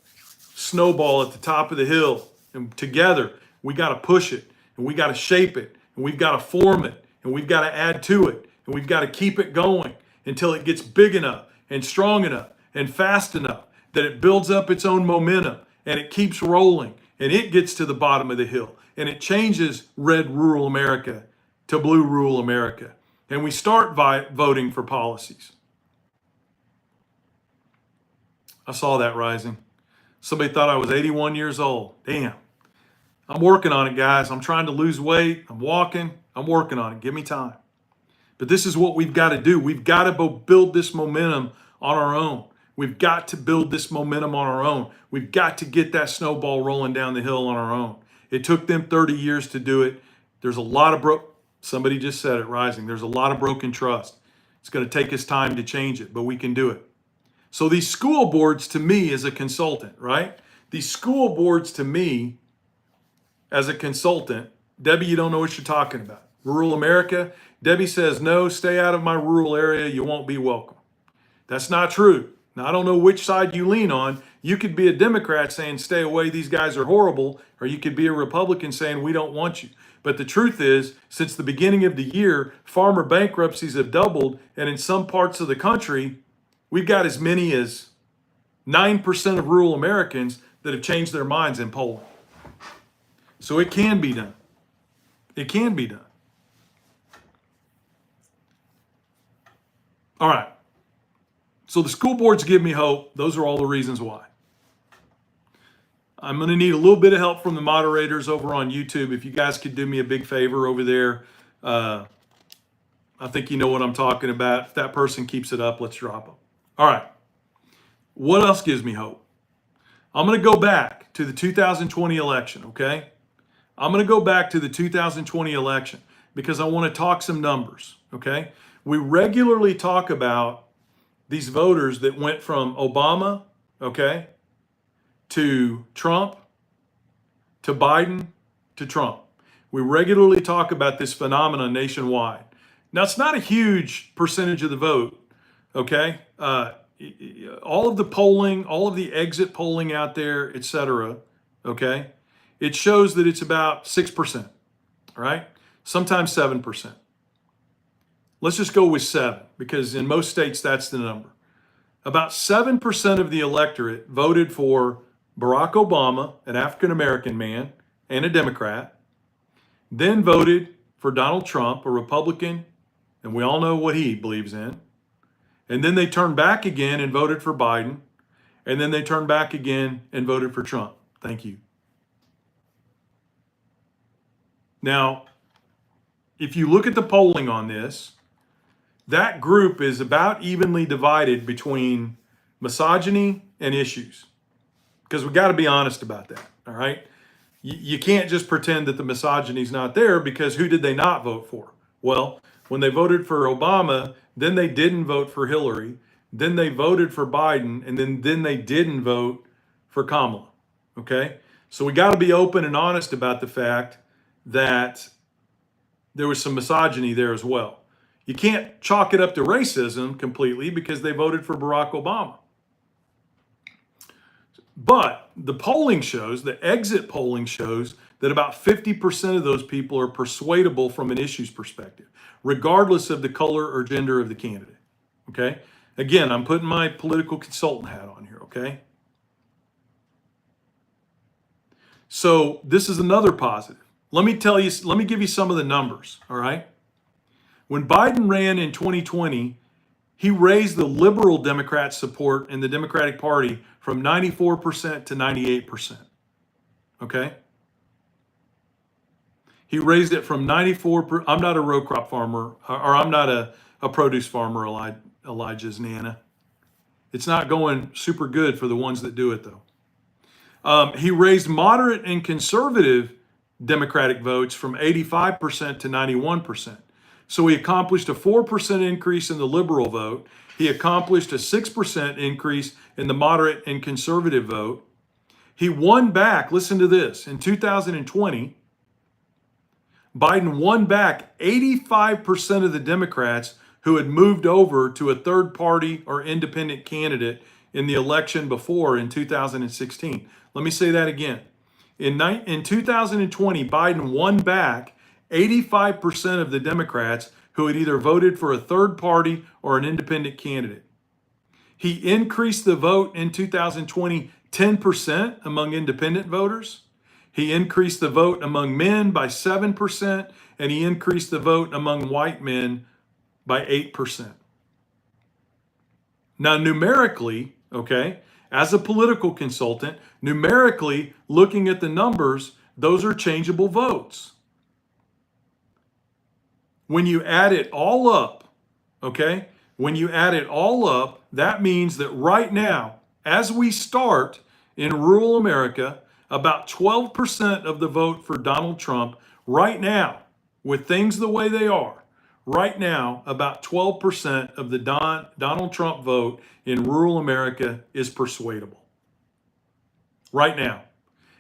snowball at the top of the hill. And together, we got to push it and we got to shape it and we've got to form it and we've got to add to it and we've got to keep it going until it gets big enough and strong enough and fast enough that it builds up its own momentum and it keeps rolling and it gets to the bottom of the hill and it changes red rural America to blue rural America. And we start voting for policies. I saw that rising. Somebody thought I was 81 years old. Damn. I'm working on it, guys. I'm trying to lose weight. I'm walking. I'm working on it. Give me time. But this is what we've got to do. We've got to build this momentum on our own. We've got to build this momentum on our own. We've got to get that snowball rolling down the hill on our own. It took them 30 years to do it. There's a lot of somebody just said it, rising. There's a lot of broken trust. It's going to take us time to change it, but we can do it. So these school boards to me as a consultant, right? These school boards to me as a consultant, Debbie, you don't know what you're talking about. Rural America, Debbie says, no, stay out of my rural area. You won't be welcome. That's not true. Now, I don't know which side you lean on. You could be a Democrat saying, stay away, these guys are horrible. Or you could be a Republican saying, we don't want you. But the truth is, since the beginning of the year, farmer bankruptcies have doubled. And in some parts of the country, we've got as many as 9% of rural Americans that have changed their minds in polling. So it can be done. It can be done. All right. So the school boards give me hope. Those are all the reasons why. I'm going to need a little bit of help from the moderators over on YouTube. If you guys could do me a big favor over there. I think you know what I'm talking about. If that person keeps it up, let's drop them. All right. What else gives me hope? I'm going to go back to the 2020 election, okay? I'm going to go back to the 2020 election because I want to talk some numbers, okay? We regularly talk about these voters that went from Obama, okay, to Trump, to Biden, to Trump. We regularly talk about this phenomenon nationwide. Now, it's not a huge percentage of the vote, okay? All of the polling, all of the exit polling out there, et cetera, okay? It shows that it's about 6%, right? Sometimes 7%. Let's just go with 7 because in most states that's the number. About 7% of the electorate voted for Barack Obama, an African-American man and a Democrat, then voted for Donald Trump, a Republican, and we all know what he believes in. And then they turned back again and voted for Biden, and then they turned back again and voted for Trump. Thank you. Now, if you look at the polling on this, that group is about evenly divided between misogyny and issues. Because we got to be honest about that, all right? You can't just pretend that the misogyny is not there because who did they not vote for? Well, when they voted for Obama, then they didn't vote for Hillary, then they voted for Biden, and then they didn't vote for Kamala, okay? So we got to be open and honest about the fact that there was some misogyny there as well. You can't chalk it up to racism completely because they voted for Barack Obama. But the polling shows, the exit polling shows that about 50% of those people are persuadable from an issues perspective, regardless of the color or gender of the candidate, okay? Again, I'm putting my political consultant hat on here, okay? So this is another positive. let me give you some of the numbers, all right? When Biden ran in 2020, he raised the liberal Democrat support in the Democratic Party from 94% to 98%. Okay? He raised it from 94%. I'm not a row crop farmer, or I'm not a produce farmer, Elijah's Nana. It's not going super good for the ones that do it, though. He raised moderate and conservative Democratic votes from 85% to 91%. So he accomplished a 4% increase in the liberal vote. He accomplished a 6% increase in the moderate and conservative vote. He won back, listen to this, in 2020, Biden won back 85% of the Democrats who had moved over to a third party or independent candidate in the election before in 2016. Let me say that again. In 2020, Biden won back 85% of the Democrats who had either voted for a third party or an independent candidate. He increased the vote in 2020 10% among independent voters. He increased the vote among men by 7%, and he increased the vote among white men by 8%. Now, numerically, okay, as a political consultant, numerically, looking at the numbers, those are changeable votes. When you add it all up, okay, when you add it all up, that means that right now, as we start in rural America, about 12% of the vote for Donald Trump right now, with things the way they are, right now, about 12% of the Donald Trump vote in rural America is persuadable. Right now.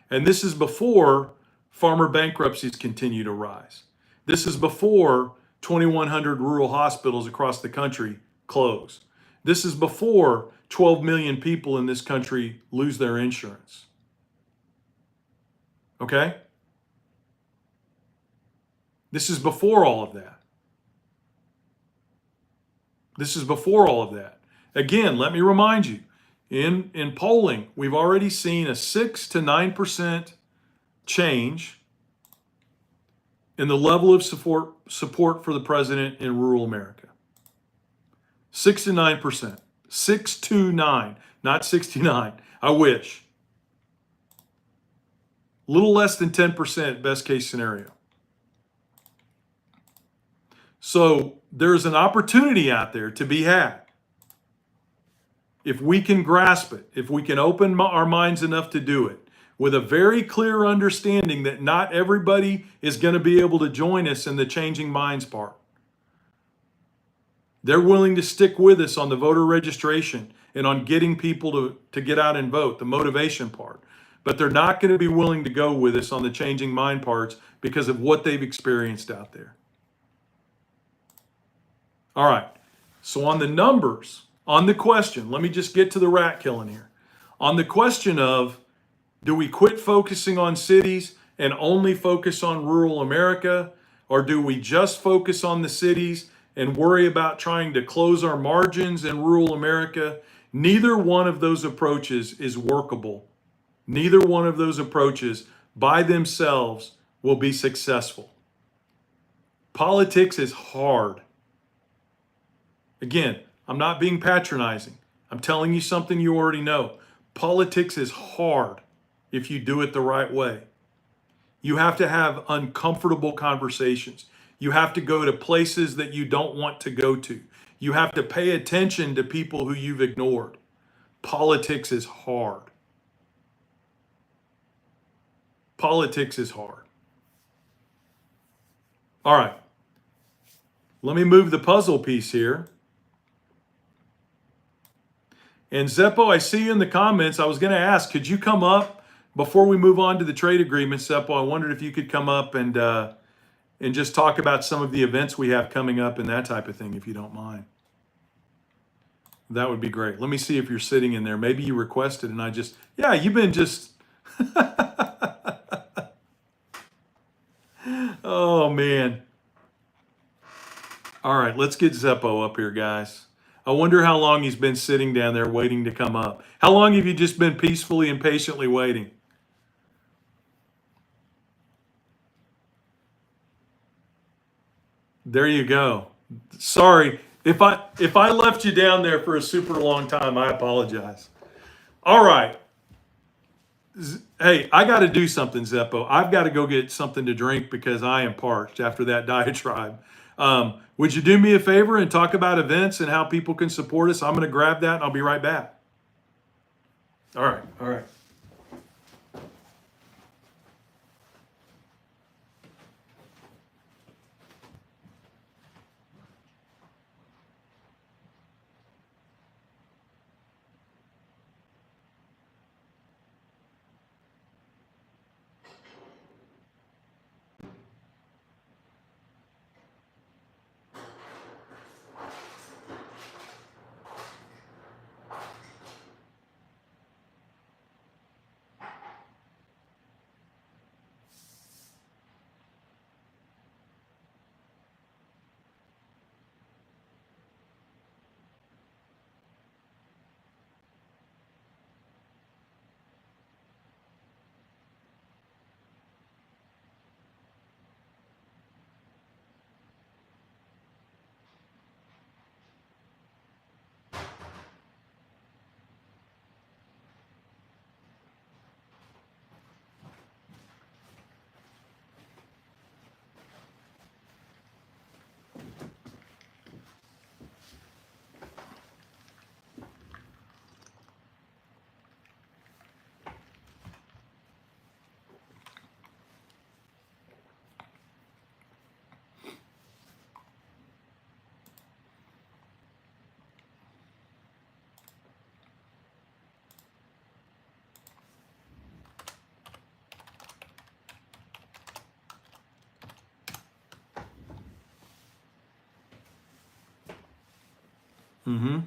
And this is before farmer bankruptcies continue to rise. This is before 2,100 rural hospitals across the country close. This is before 12 million people in this country lose their insurance. Okay? This is before all of that. This is before all of that. Again, let me remind you, in polling, we've already seen a 6 to 9% change in the level of support for the president in rural America. 6 to 9%. 6 to 9, not 69. I wish. Little less than 10%, best case scenario. So there's an opportunity out there to be had. If we can grasp it, if we can open our minds enough to do it, with a very clear understanding that not everybody is going to be able to join us in the changing minds part. They're willing to stick with us on the voter registration and on getting people to get out and vote, the motivation part. But they're not going to be willing to go with us on the changing mind parts because of what they've experienced out there. All right. So on the numbers, on the question, let me just get to the rat killing here. On the question of, do we quit focusing on cities and only focus on rural America? Or do we just focus on the cities and worry about trying to close our margins in rural America? Neither one of those approaches is workable. Neither one of those approaches by themselves will be successful. Politics is hard. Again, I'm not being patronizing. I'm telling you something you already know. Politics is hard if you do it the right way. You have to have uncomfortable conversations. You have to go to places that you don't want to go to. You have to pay attention to people who you've ignored. Politics is hard. Politics is hard. All right. Let me move the puzzle piece here. And Zeppo, I see you in the comments. I was going to ask, could you come up before we move on to the trade agreement, Zeppo? I wondered if you could come up and just talk about some of the events we have coming up and that type of thing, if you don't mind. That would be great. Let me see if you're sitting in there. Maybe you requested and I just, yeah, you've been just, oh man. All right, let's get Zeppo up here, guys. I wonder how long he's been sitting down there waiting to come up. How long have you just been peacefully and patiently waiting? There you go. Sorry if I left you down there for a super long time. I apologize. All right. Hey, I got to do something, Zeppo. I've got to go get something to drink because I am parched after that diatribe. Would you do me a favor and talk about events and how people can support us? I'm going to grab that and I'll be right back. All right. All right. Mm-hmm.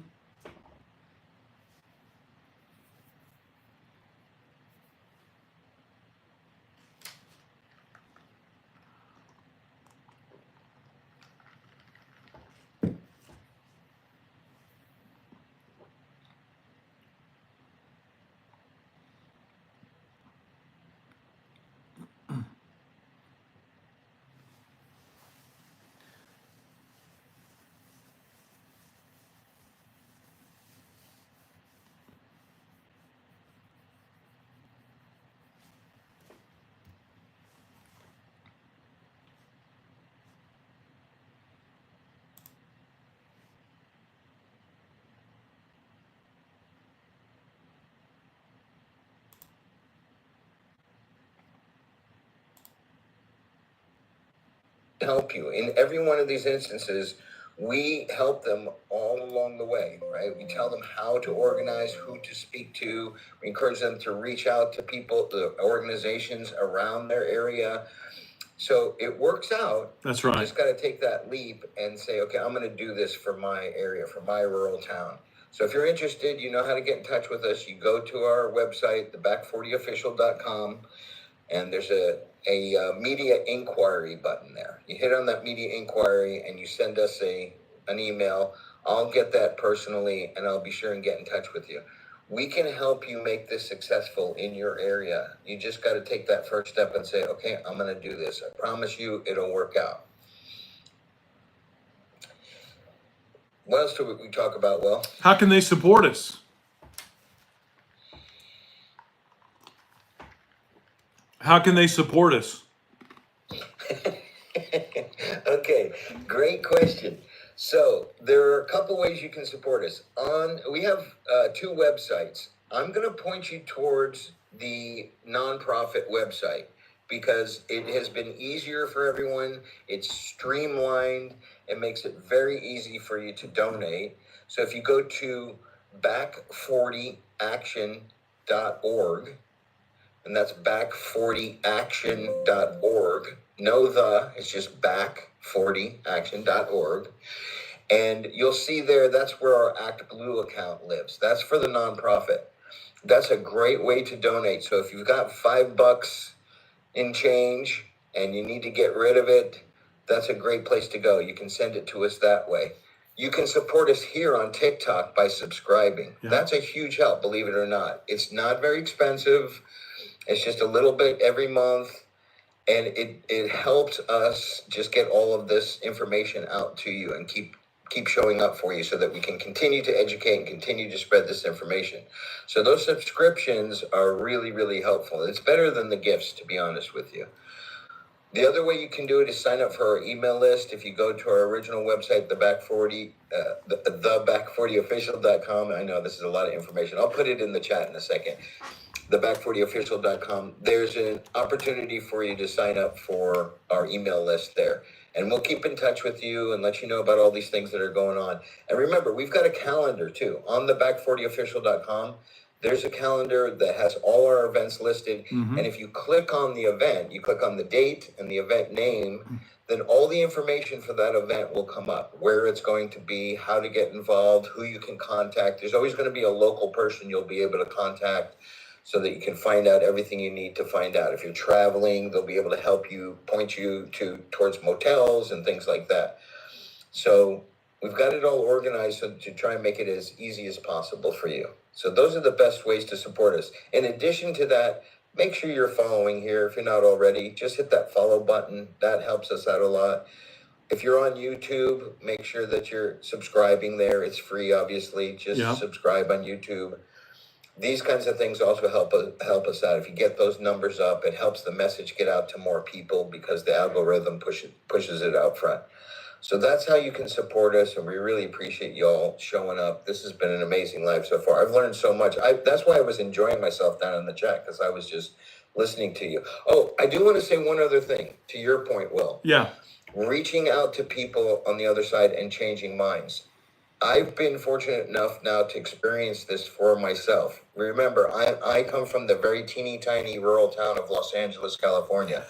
Help you in every one of these instances. We help them all along the way, right? We tell them how to organize, who to speak to. We encourage them to reach out to people, the organizations around their area. So it works out. That's right. You just got to take that leap and say, okay, I'm going to do this for my area, for my rural town. So if you're interested, you know how to get in touch with us. You go to our website, theback40official.com. And there's a media inquiry button there. You hit on that media inquiry and you send us an email. I'll get that personally and I'll be sure and get in touch with you. We can help you make this successful in your area. You just got to take that first step and say, okay, I'm going to do this. I promise you it'll work out. What else do we talk about, Will? How can they support us? How can they support us? Okay, great question. So there are a couple ways you can support us. We have two websites. I'm going to point you towards the nonprofit website because it has been easier for everyone. It's streamlined. It makes it very easy for you to donate. So if you go to back40action.org, and that's back40action.org. No, it's just back40action.org. And you'll see there, that's where our Act Blue account lives. That's for the nonprofit. That's a great way to donate. So if you've got $5 in change and you need to get rid of it, that's a great place to go. You can send it to us that way. You can support us here on TikTok by subscribing. Yeah. That's a huge help, believe it or not. It's not very expensive. It's just a little bit every month, And it helps us just get all of this information out to you and keep showing up for you so that we can continue to educate and continue to spread this information. So those subscriptions are really, really helpful. It's better than the gifts, to be honest with you. The other way you can do it is sign up for our email list. If you go to our original website, the back40official.com. I know this is a lot of information. I'll put it in the chat in a second. The back40official.com. There's an opportunity for you to sign up for our email list there. And we'll keep in touch with you and let you know about all these things that are going on. And remember, we've got a calendar too. On the back40official.com, there's a calendar that has all our events listed. Mm-hmm. And if you click on the event, you click on the date and the event name, then all the information for that event will come up. Where it's going to be, how to get involved, who you can contact. There's always going to be a local person you'll be able to contact so that you can find out everything you need to find out. If you're traveling, they'll be able to help you, point you towards motels and things like that. So we've got it all organized to try and make it as easy as possible for you. So those are the best ways to support us. In addition to that, make sure you're following here. If you're not already, just hit that follow button. That helps us out a lot. If you're on YouTube, make sure that you're subscribing there. It's free, obviously. Just subscribe on YouTube. These kinds of things also help us out. If you get those numbers up, it helps the message get out to more people because the algorithm pushes it out front. So that's how you can support us, and we really appreciate y'all showing up. This has been an amazing live so far. I've learned so much. That's why I was enjoying myself down in the chat, because I was just listening to you. Oh, I do want to say one other thing to your point, Will. Yeah. Reaching out to people on the other side and changing minds. I've been fortunate enough now to experience this for myself. Remember, I come from the very teeny tiny rural town of Los Angeles, California.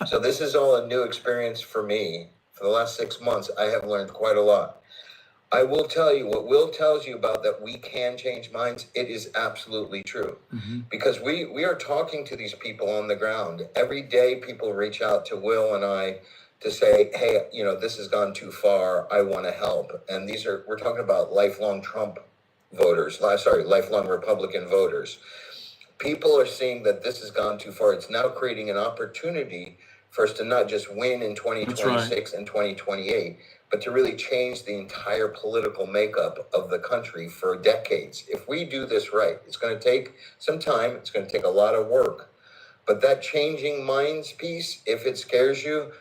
So this is all a new experience for me. For the last 6 months, I have learned quite a lot. I will tell you, what Will tells you about that we can change minds, it is absolutely true. Mm-hmm. Because we are talking to these people on the ground. Every day people reach out to Will and I to say, hey, this has gone too far. I want to help. And we're talking about lifelong lifelong Republican voters. People are seeing that this has gone too far. It's now creating an opportunity for us to not just win in 2026 and 2028, but to really change the entire political makeup of the country for decades. If we do this right, it's going to take some time. It's going to take a lot of work. But that changing minds piece, if it scares you,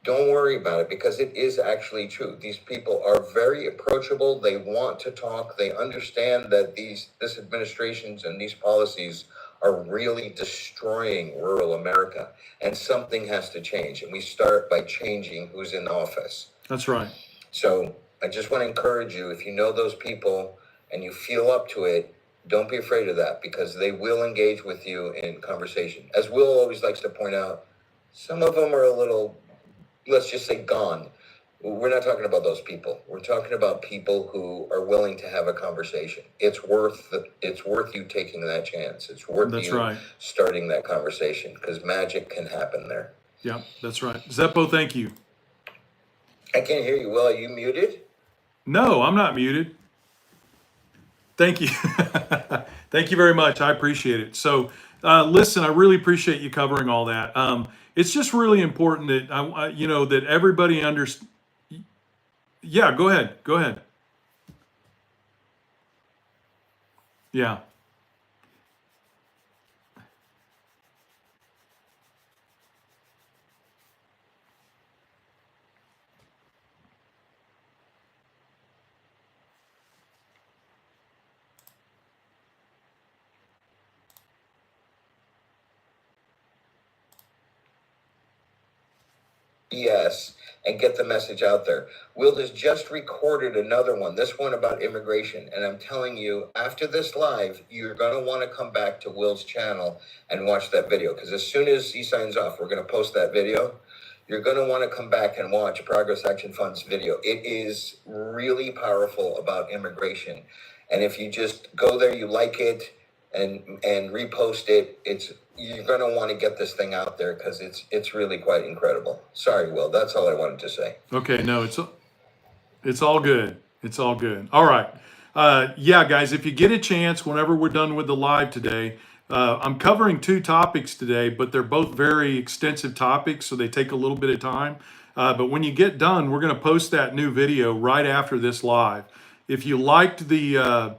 don't worry about it, because it is actually true. These people are very approachable. They want to talk. They understand that this administrations and these policies are really destroying rural America, and something has to change. And we start by changing who's in office. That's right. So I just want to encourage you, if you know those people and you feel up to it, don't be afraid of that, because they will engage with you in conversation. As Will always likes to point out, some of them are a little, let's just say, gone. We're not talking about those people. We're talking about people who are willing to have a conversation. It's worth you taking that chance. It's worth starting that conversation, because magic can happen there. Yeah, that's right. Zeppo, thank you. I can't hear you. Will, are you muted? No, I'm not muted. Thank you. Thank you very much. I appreciate it. So, listen, I really appreciate you covering all that. It's just really important that that everybody understands. Yeah, go ahead. Yeah. Yes, and get the message out there. Will has just recorded another one, this one about immigration. And I'm telling you, after this live, you're going to want to come back to Will's channel and watch that video. Because as soon as he signs off, we're going to post that video. You're going to want to come back and watch Progress Action Fund's video. It is really powerful about immigration. And if you just go there, you like it, and repost it, you're going to want to get this thing out there, because it's really quite incredible. Sorry, Will, that's all I wanted to say. Okay, no, it's all good. It's all good. All right. Yeah, guys, if you get a chance, whenever we're done with the live today, I'm covering two topics today, but they're both very extensive topics, so they take a little bit of time. But when you get done, we're going to post that new video right after this live. If you liked the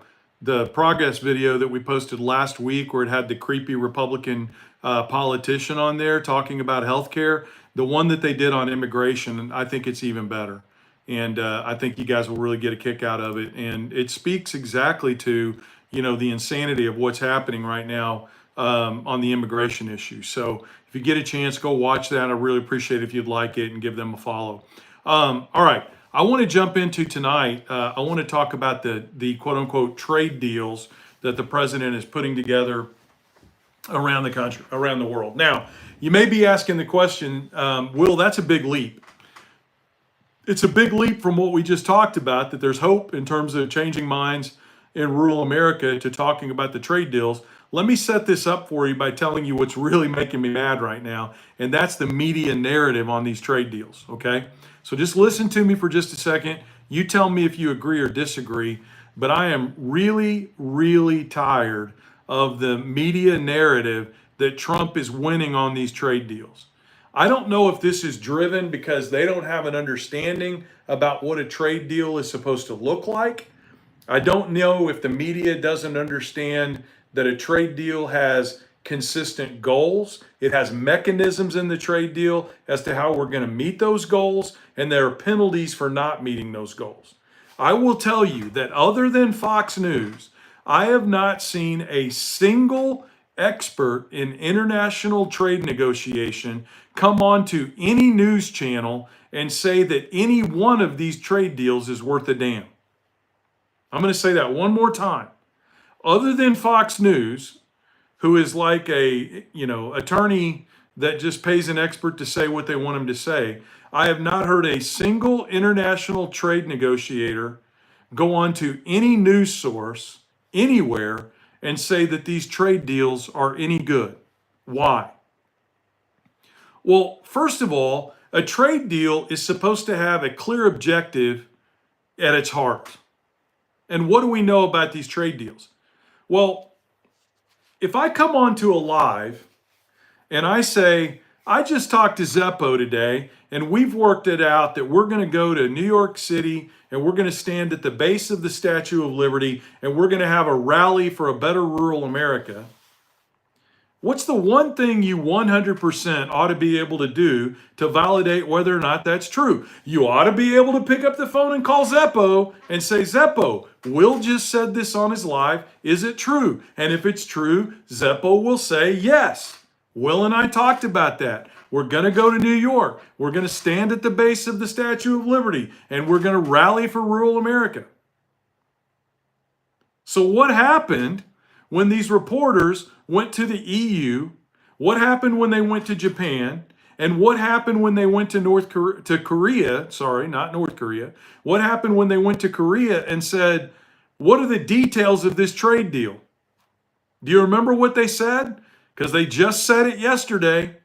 progress video that we posted last week, where it had the creepy Republican politician on there talking about healthcare, the one that they did on immigration, I think it's even better. And I think you guys will really get a kick out of it. And it speaks exactly to, the insanity of what's happening right now on the immigration issue. So if you get a chance, go watch that. I really appreciate it if you'd like it, and give them a follow. All right. I want to jump into tonight. I want to talk about the quote unquote trade deals that the president is putting together around the country, around the world. Now, you may be asking the question, Will, that's a big leap. It's a big leap from what we just talked about, that there's hope in terms of changing minds in rural America, to talking about the trade deals. Let me set this up for you by telling you what's really making me mad right now, and that's the media narrative on these trade deals, okay? So just listen to me for just a second. You tell me if you agree or disagree, but I am really, really tired of the media narrative that Trump is winning on these trade deals. I don't know if this is driven because they don't have an understanding about what a trade deal is supposed to look like. I don't know if the media doesn't understand that a trade deal has consistent goals. It has mechanisms in the trade deal as to how we're going to meet those goals, and there are penalties for not meeting those goals. I will tell you that other than Fox News, I have not seen a single expert in international trade negotiation come on to any news channel and say that any one of these trade deals is worth a damn. I'm going to say that one more time. Other than Fox News, who is like a, attorney that just pays an expert to say what they want him to say, I have not heard a single international trade negotiator go on to any news source anywhere and say that these trade deals are any good. Why? Well, first of all, a trade deal is supposed to have a clear objective at its heart. And what do we know about these trade deals? Well, if I come onto a live and I say, I just talked to Zeppo today, and we've worked it out that we're going to go to New York City, and we're going to stand at the base of the Statue of Liberty, and we're going to have a rally for a better rural America. What's the one thing you 100% ought to be able to do to validate whether or not that's true? You ought to be able to pick up the phone and call Zeppo and say, Zeppo, Will just said this on his live. Is it true? And if it's true, Zeppo will say, yes. Will and I talked about that. We're going to go to New York. We're going to stand at the base of the Statue of Liberty, and we're going to rally for rural America. So what happened when these reporters went to the EU? What happened when they went to Japan? And what happened when they went to Korea? Sorry, not North Korea. What happened when they went to Korea and said, what are the details of this trade deal? Do you remember what they said? Because they just said it yesterday.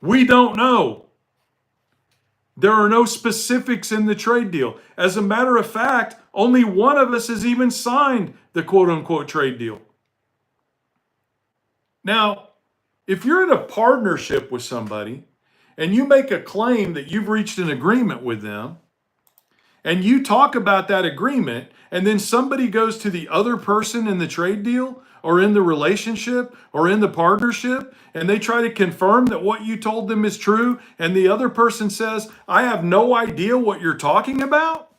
We don't know. There are no specifics in the trade deal. As a matter of fact, only one of us has even signed the quote-unquote trade deal. Now, if you're in a partnership with somebody and you make a claim that you've reached an agreement with them, and you talk about that agreement, and then somebody goes to the other person in the trade deal or in the relationship or in the partnership, and they try to confirm that what you told them is true, and the other person says, I have no idea what you're talking about,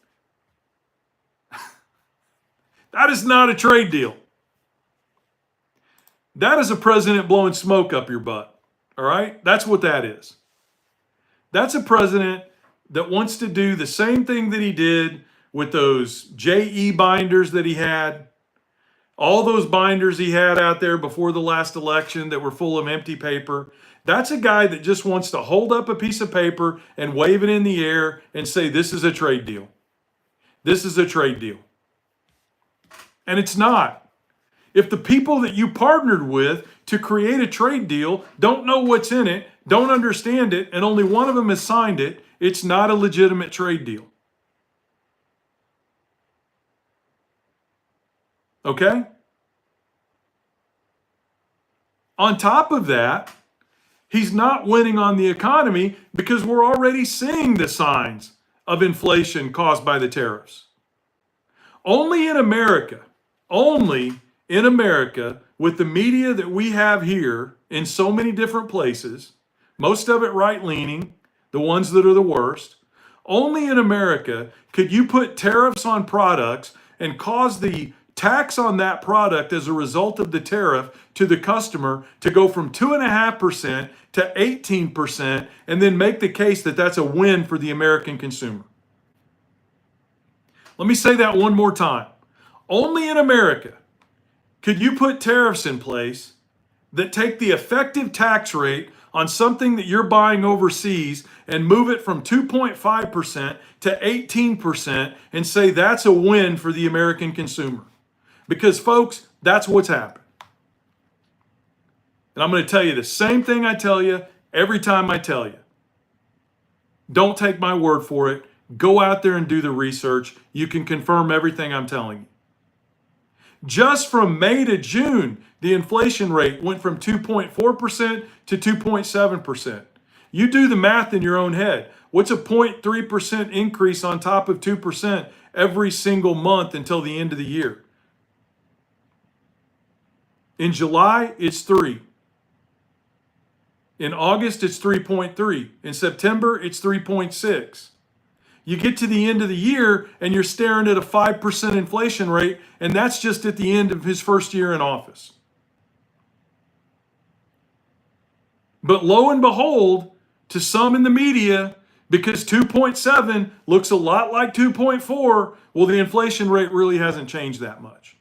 that is not a trade deal. That is a president blowing smoke up your butt. All right? That's what that is. That's a president that wants to do the same thing that he did with those JE binders that he had, all those binders he had out there before the last election that were full of empty paper. That's a guy that just wants to hold up a piece of paper and wave it in the air and say, this is a trade deal. This is a trade deal. And it's not. If the people that you partnered with to create a trade deal don't know what's in it, don't understand it, and only one of them has signed it, it's not a legitimate trade deal. Okay? On top of that, he's not winning on the economy because we're already seeing the signs of inflation caused by the tariffs. Only in America, with the media that we have here in so many different places, most of it right-leaning, the ones that are the worst, only in America could you put tariffs on products and cause the tax on that product as a result of the tariff to the customer to go from 2.5% to 18% and then make the case that that's a win for the American consumer. Let me say that one more time. Only in America could you put tariffs in place that take the effective tax rate on something that you're buying overseas and move it from 2.5% to 18% and say that's a win for the American consumer. Because, folks, that's what's happened. And I'm going to tell you the same thing I tell you every time I tell you. Don't take my word for it. Go out there and do the research. You can confirm everything I'm telling you. Just from May to June, the inflation rate went from 2.4% to 2.7%. You do the math in your own head. What's a 0.3% increase on top of 2% every single month until the end of the year? In July, it's 3. In August, it's 3.3. In September, it's 3.6. You get to the end of the year and you're staring at a 5% inflation rate, and that's just at the end of his first year in office. But lo and behold, to some in the media, because 2.7 looks a lot like 2.4, well, the inflation rate really hasn't changed that much.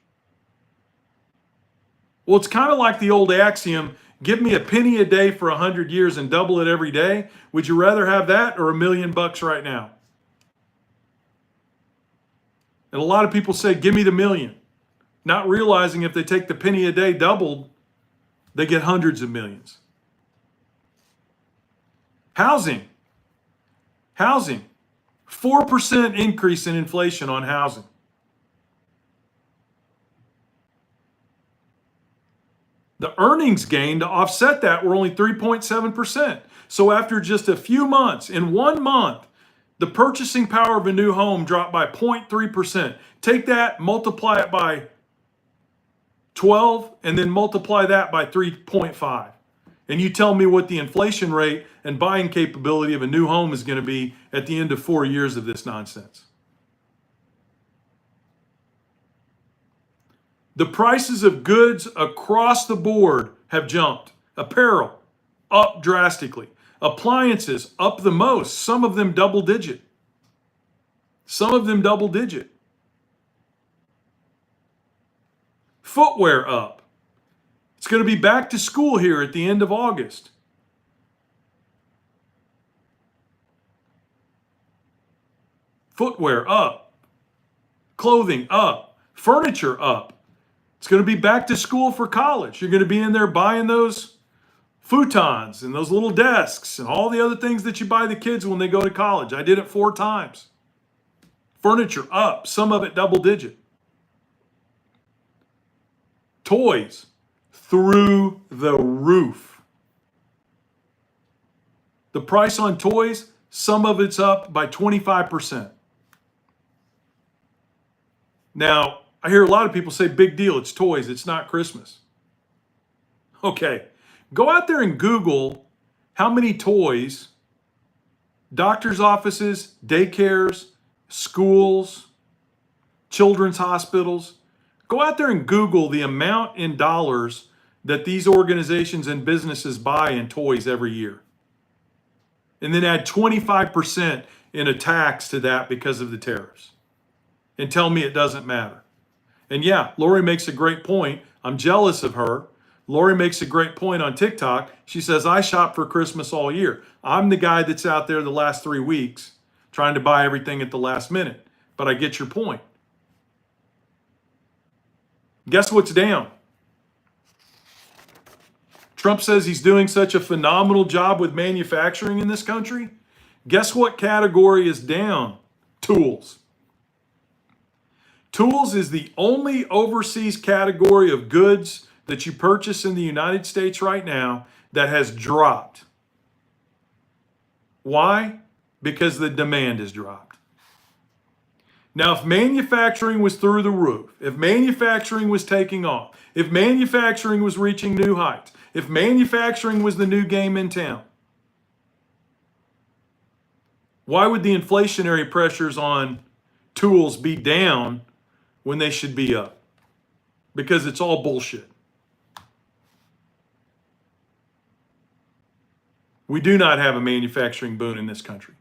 Well, it's kind of like the old axiom, give me a penny a day for 100 years and double it every day. Would you rather have that or $1 million right now? And a lot of people say, give me the million, not realizing if they take the penny a day doubled, they get hundreds of millions. Housing. 4% increase in inflation on housing. The earnings gain to offset that were only 3.7%. So after just a few months, in 1 month, the purchasing power of a new home dropped by 0.3%. Take that, multiply it by 12, and then multiply that by 3.5. And you tell me what the inflation rate and buying capability of a new home is going to be at the end of 4 years of this nonsense. The prices of goods across the board have jumped. Apparel, up drastically. Appliances, up the most. Some of them double digit. Footwear up. It's going to be back to school here at the end of August. Footwear up. Clothing up. Furniture up. It's going to be back to school for college. You're going to be in there buying those futons and those little desks and all the other things that you buy the kids when they go to college. I did it 4 times. Furniture up, some of it double digit. Toys through the roof. The price on toys, some of it's up by 25%. Now, I hear a lot of people say, big deal, it's toys, it's not Christmas. Okay, go out there and Google how many toys doctors' offices, daycares, schools, children's hospitals, go out there and Google the amount in dollars that these organizations and businesses buy in toys every year. And then add 25% in a tax to that because of the tariffs. And tell me it doesn't matter. And yeah, Lori makes a great point. I'm jealous of her. Lori makes a great point on TikTok. She says, I shop for Christmas all year. I'm the guy that's out there the last 3 weeks trying to buy everything at the last minute. But I get your point. Guess what's down? Trump says he's doing such a phenomenal job with manufacturing in this country. Guess what category is down? Tools. Tools is the only overseas category of goods that you purchase in the United States right now that has dropped. Why? Because the demand has dropped. Now, if manufacturing was through the roof, if manufacturing was taking off, if manufacturing was reaching new heights, if manufacturing was the new game in town, why would the inflationary pressures on tools be down when they should be up? Because it's all bullshit. We do not have a manufacturing boom in this country.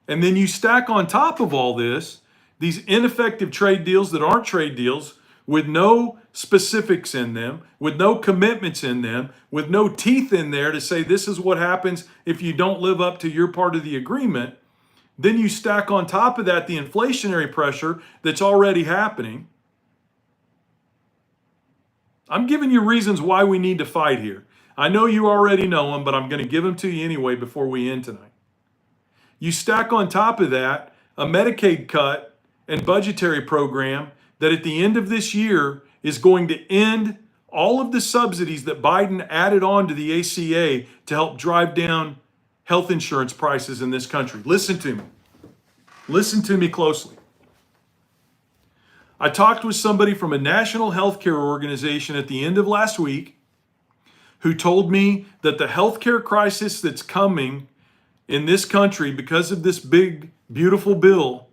And then you stack on top of all this, these ineffective trade deals that aren't trade deals, with no specifics in them, with no commitments in them, with no teeth in there to say this is what happens if you don't live up to your part of the agreement. Then you stack on top of that the inflationary pressure that's already happening. I'm giving you reasons why we need to fight here. I know you already know them, but I'm going to give them to you anyway before we end tonight. You stack on top of that a Medicaid cut and budgetary program that at the end of this year is going to end all of the subsidies that Biden added on to the ACA to help drive down health insurance prices in this country. Listen to me. Listen to me closely. I talked with somebody from a national healthcare organization at the end of last week who told me that the healthcare crisis that's coming in this country because of this big, beautiful bill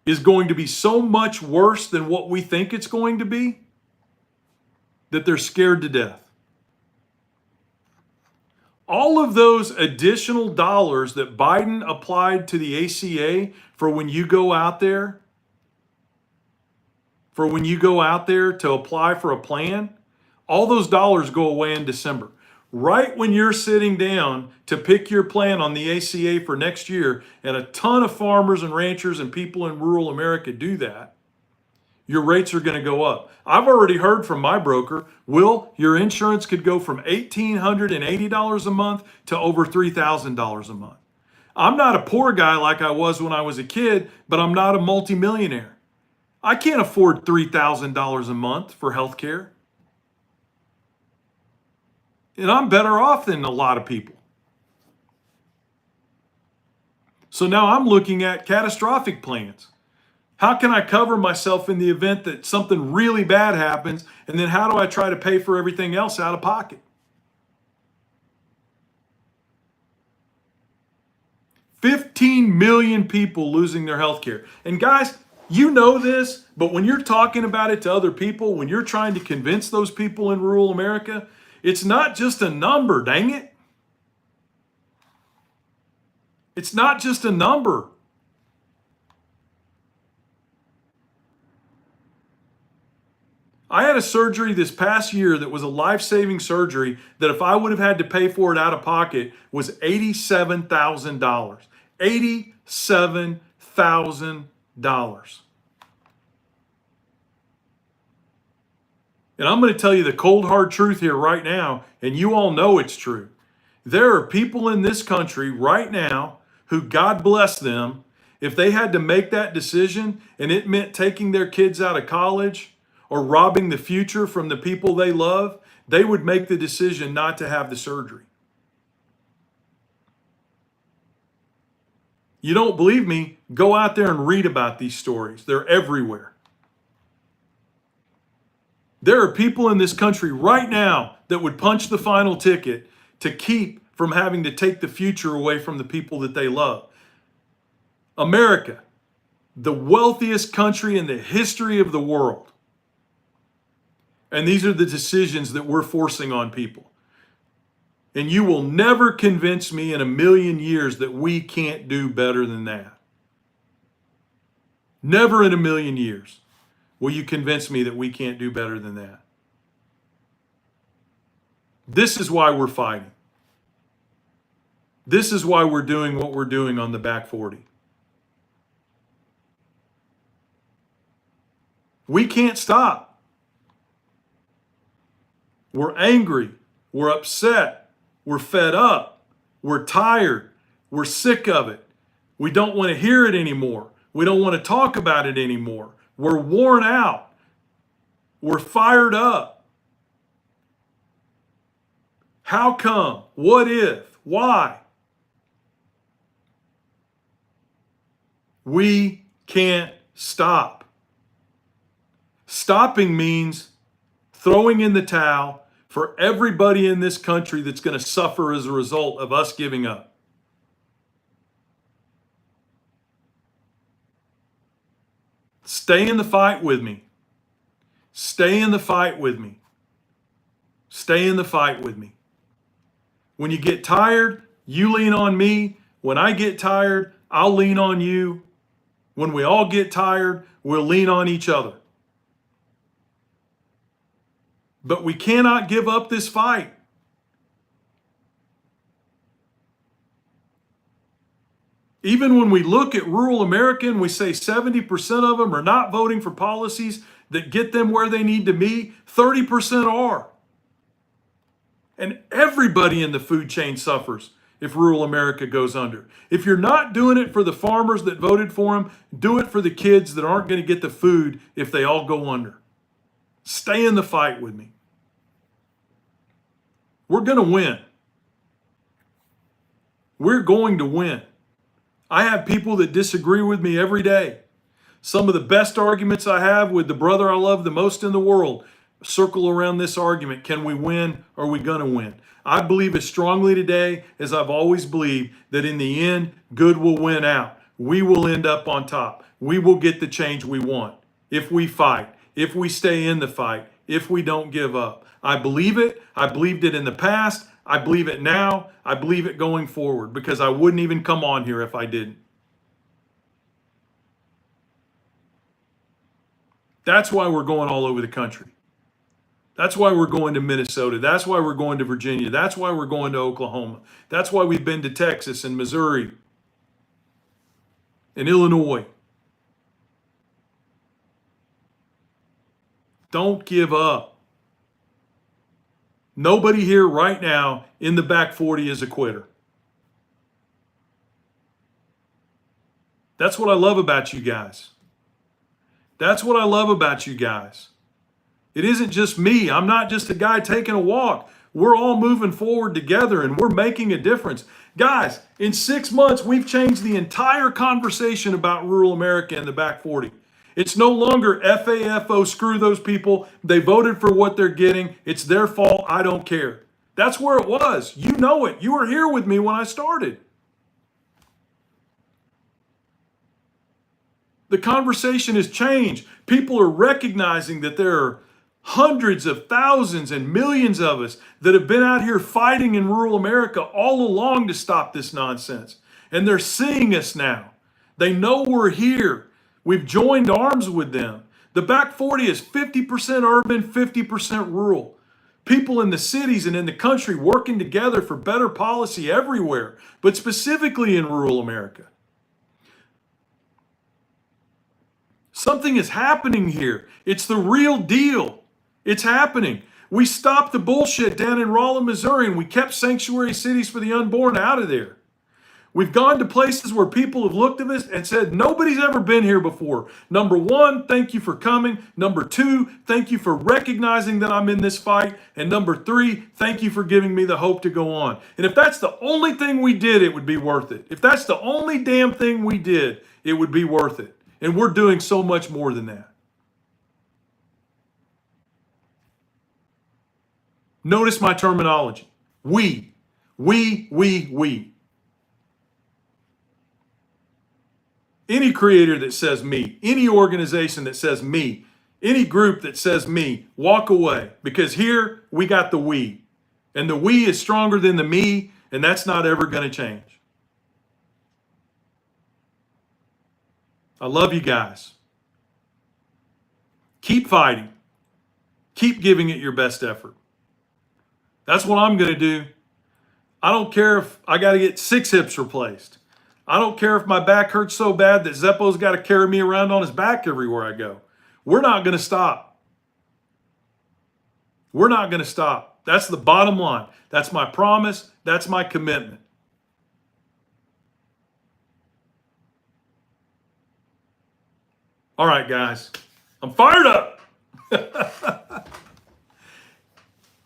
is going to be so much worse than what we think it's going to be that they're scared to death. All of those additional dollars that Biden applied to the ACA for when you go out there, to apply for a plan, all those dollars go away in December. Right when you're sitting down to pick your plan on the ACA for next year, and a ton of farmers and ranchers and people in rural America do that, your rates are going to go up. I've already heard from my broker, Will, your insurance could go from $1,880 a month to over $3,000 a month. I'm not a poor guy like I was when I was a kid, but I'm not a multimillionaire. I can't afford $3,000 a month for health care. And I'm better off than a lot of people. So now I'm looking at catastrophic plans. How can I cover myself in the event that something really bad happens? And then how do I try to pay for everything else out of pocket? 15 million people losing their health care. And guys, you know this, but when you're talking about it to other people, when you're trying to convince those people in rural America, it's not just a number, dang it. It's not just a number. I had a surgery this past year that was a life-saving surgery that if I would have had to pay for it out of pocket was $87,000. $87,000. And I'm going to tell you the cold hard truth here right now, and you all know it's true. There are people in this country right now who, God bless them, if they had to make that decision and it meant taking their kids out of college or robbing the future from the people they love, they would make the decision not to have the surgery. You don't believe me? Go out there and read about these stories. They're everywhere. There are people in this country right now that would punch the final ticket to keep from having to take the future away from the people that they love. America, the wealthiest country in the history of the world. And these are the decisions that we're forcing on people. And you will never convince me in a million years that we can't do better than that. Never in a million years will you convince me that we can't do better than that. This is why we're fighting. This is why we're doing what we're doing on the Back 40. We can't stop. We're angry. We're upset. We're fed up. We're tired. We're sick of it. We don't want to hear it anymore. We don't want to talk about it anymore. We're worn out. We're fired up. How come? What if? Why? We can't stop. Stopping means throwing in the towel for everybody in this country that's going to suffer as a result of us giving up. Stay in the fight with me. Stay in the fight with me. Stay in the fight with me. When you get tired, you lean on me. When I get tired, I'll lean on you. When we all get tired, we'll lean on each other. But we cannot give up this fight. Even when we look at rural America and we say 70% of them are not voting for policies that get them where they need to be, 30% are. And everybody in the food chain suffers if rural America goes under. If you're not doing it for the farmers that voted for them, do it for the kids that aren't going to get the food if they all go under. Stay in the fight with me. We're going to win. We're going to win. I have people that disagree with me every day. Some of the best arguments I have with the brother I love the most in the world circle around this argument. Can we win? Are we going to win? I believe as strongly today as I've always believed that in the end, good will win out. We will end up on top. We will get the change we want if we fight, if we stay in the fight, if we don't give up. I believe it. I believed it in the past. I believe it now. I believe it going forward because I wouldn't even come on here if I didn't. That's why we're going all over the country. That's why we're going to Minnesota. That's why we're going to Virginia. That's why we're going to Oklahoma. That's why we've been to Texas and Missouri and Illinois. Don't give up. Nobody here right now in the back 40 is a quitter. That's what I love about you guys. That's what I love about you guys. It isn't just me. I'm not just a guy taking a walk. We're all moving forward together and we're making a difference. Guys, in 6 months, we've changed the entire conversation about rural America in the back 40. It's no longer FAFO, screw those people. They voted for what they're getting. It's their fault. I don't care. That's where it was. You know it. You were here with me when I started. The conversation has changed. People are recognizing that there are hundreds of thousands and millions of us that have been out here fighting in rural America all along to stop this nonsense. And they're seeing us now. They know we're here. We've joined arms with them. The back 40 is 50% urban, 50% rural. People in the cities and in the country working together for better policy everywhere, but specifically in rural America. Something is happening here. It's the real deal. It's happening. We stopped the bullshit down in Rolla, Missouri, and we kept sanctuary cities for the unborn out of there. We've gone to places where people have looked at us and said, nobody's ever been here before. Number one, thank you for coming. Number two, thank you for recognizing that I'm in this fight. And number three, thank you for giving me the hope to go on. And if that's the only thing we did, it would be worth it. If that's the only damn thing we did, it would be worth it. And we're doing so much more than that. Notice my terminology. We. Any creator that says me, any organization that says me, any group that says me, walk away. Because here we got the we. And the we is stronger than the me, and that's not ever going to change. I love you guys. Keep fighting. Keep giving it your best effort. That's what I'm going to do. I don't care if I got to get 6 hips replaced. I don't care if my back hurts so bad that Zeppo's got to carry me around on his back everywhere I go. We're not going to stop. We're not going to stop. That's the bottom line. That's my promise. That's my commitment. All right, guys. I'm fired up.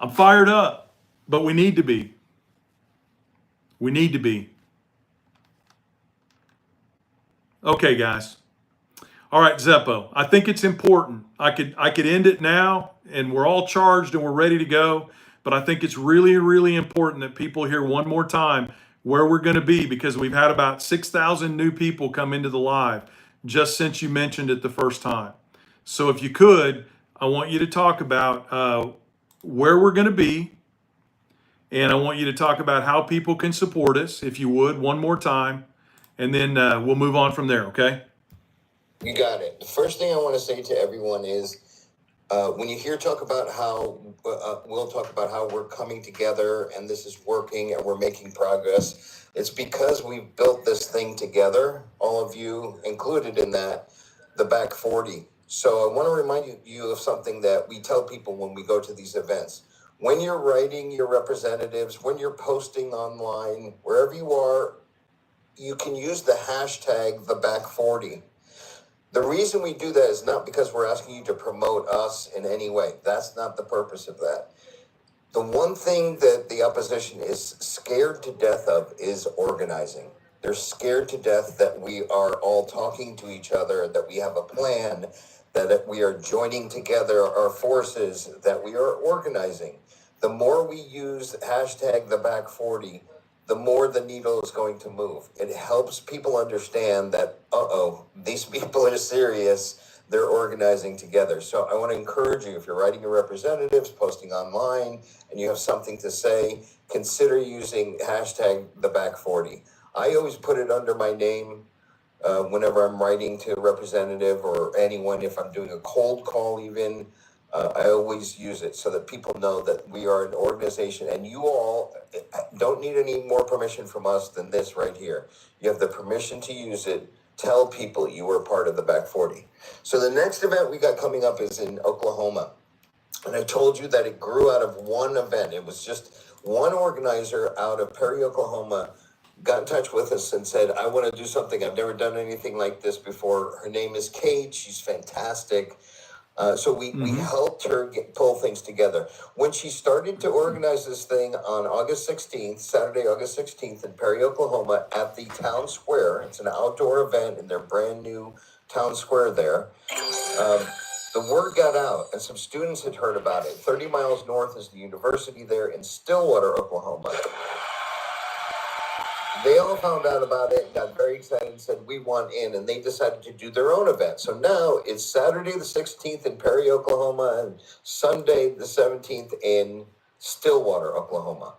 I'm fired up, but we need to be. We need to be. Okay, guys. All right, Zeppo. I think it's important. I could end it now, and we're all charged and we're ready to go. But I think it's really, really important that people hear one more time where we're going to be, because we've had about 6,000 new people come into the live just since you mentioned it the first time. So if you could, I want you to talk about where we're going to be, and I want you to talk about how people can support us, if you would, one more time, and then we'll move on from there, okay? You got it. The first thing I want to say to everyone is, when you hear talk about how we'll talk about how we're coming together and this is working and we're making progress, it's because we've built this thing together, all of you included in that, the Back 40. So I want to remind you of something that we tell people when we go to these events. When you're writing your representatives, when you're posting online, wherever you are, you can use the hashtag the Back 40. The reason we do that is not because we're asking you to promote us in any way. That's not the purpose of that. The one thing that the opposition is scared to death of is organizing. They're scared to death that we are all talking to each other, that we have a plan, that we are joining together our forces, that we are organizing. The more we use hashtag the Back 40, the more the needle is going to move. It helps people understand that, these people are serious. They're organizing together. So I want to encourage you, if you're writing your representatives, posting online, and you have something to say, consider using hashtag the Back 40. I always put it under my name whenever I'm writing to a representative or anyone, if I'm doing a cold call even. I always use it so that people know that we are an organization, and you all don't need any more permission from us than this right here. You have the permission to use it. Tell people you were part of the Back 40. So the next event we got coming up is in Oklahoma. And I told you that it grew out of one event. It was just one organizer out of Perry, Oklahoma, got in touch with us and said, I want to do something. I've never done anything like this before. Her name is Kate. She's fantastic. So we helped her pull things together. When she started to organize this thing on August 16th, Saturday, August 16th in Perry, Oklahoma at the town square, it's an outdoor event in their brand new town square there. The word got out and some students had heard about it. 30 miles north is the university there in Stillwater, Oklahoma. They all found out about it, got very excited and said, we want in, and they decided to do their own event. So now it's Saturday the 16th in Perry, Oklahoma, and Sunday the 17th in Stillwater, Oklahoma.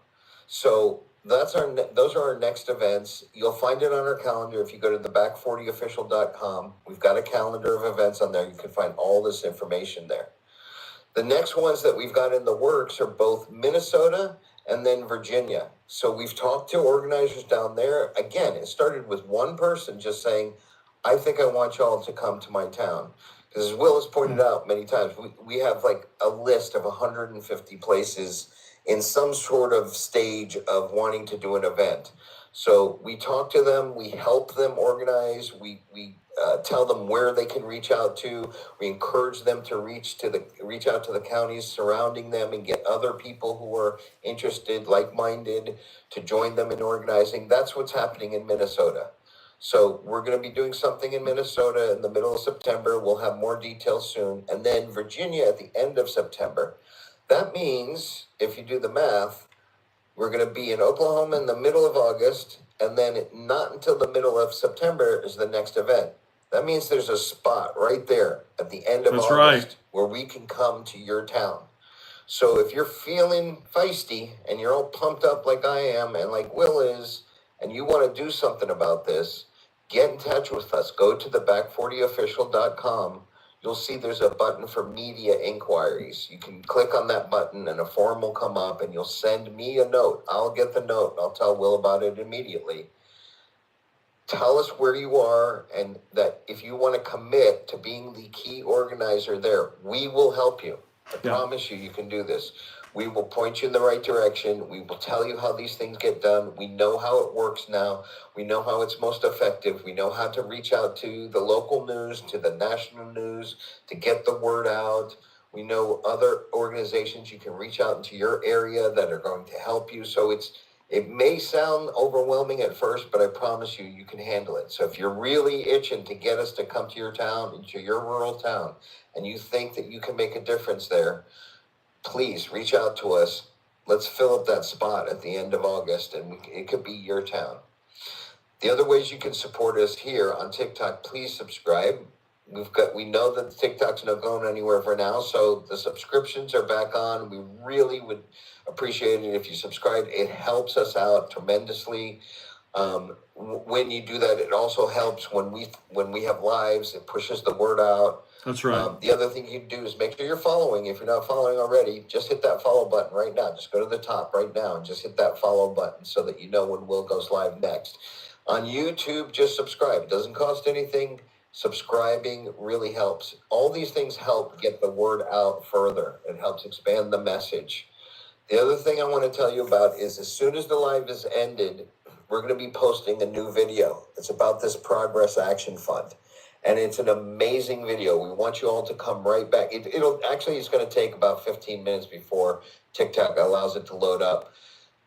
So those are our next events. You'll find it on our calendar if you go to theback40official.com. We've got a calendar of events on there. You can find all this information there. The next ones that we've got in the works are both Minnesota and then Virginia. So we've talked to organizers down there. Again, it started with one person just saying, I think I want y'all to come to my town. Because as Will has pointed out many times, we have like a list of 150 places in some sort of stage of wanting to do an event. So we talk to them, we help them organize, we tell them where they can reach out to. We encourage them to reach out to the counties surrounding them and get other people who are interested, like-minded, to join them in organizing. That's what's happening in Minnesota. So we're going to be doing something in Minnesota in the middle of September. We'll have more details soon. And then Virginia at the end of September. That means, if you do the math, we're going to be in Oklahoma in the middle of August, and then not until the middle of September is the next event. That means there's a spot right there at the end of August where we can come to your town. So if you're feeling feisty and you're all pumped up like I am and like Will is, and you want to do something about this, get in touch with us. Go to theback40official.com. You'll see there's a button for media inquiries. You can click on that button and a form will come up and you'll send me a note. I'll get the note and I'll tell Will about it immediately. Tell us where you are, and that if you want to commit to being the key organizer there, we will help you. I promise you can do this. We will point you in the right direction. We will tell you how these things get done. We know how it works now. We know how it's most effective. We know how to reach out to the local news, to the national news, to get the word out. We know other organizations you can reach out into your area that are going to help you. So it may sound overwhelming at first, but I promise you, you can handle it. So if you're really itching to get us to come to your town, to your rural town, and you think that you can make a difference there, please reach out to us. Let's fill up that spot at the end of August, and it could be your town. The other ways you can support us here on TikTok, please subscribe. We know that TikTok's not going anywhere for now, so the subscriptions are back on. We really would appreciate it if you subscribe. It helps us out tremendously. When you do that, it also helps when we have lives. It pushes the word out. That's right. The other thing you can do is make sure you're following. If you're not following already, just hit that follow button right now. Just go to the top right now and just hit that follow button so that you know when Will goes live next. On YouTube, just subscribe. It doesn't cost anything. Subscribing really helps. All these things help get the word out further. It helps expand the message. The other thing I want to tell you about is as soon as the live is ended, we're going to be posting a new video. It's about this Progress Action Fund. And it's an amazing video. We want you all to come right back. It's going to take about 15 minutes before TikTok allows it to load up.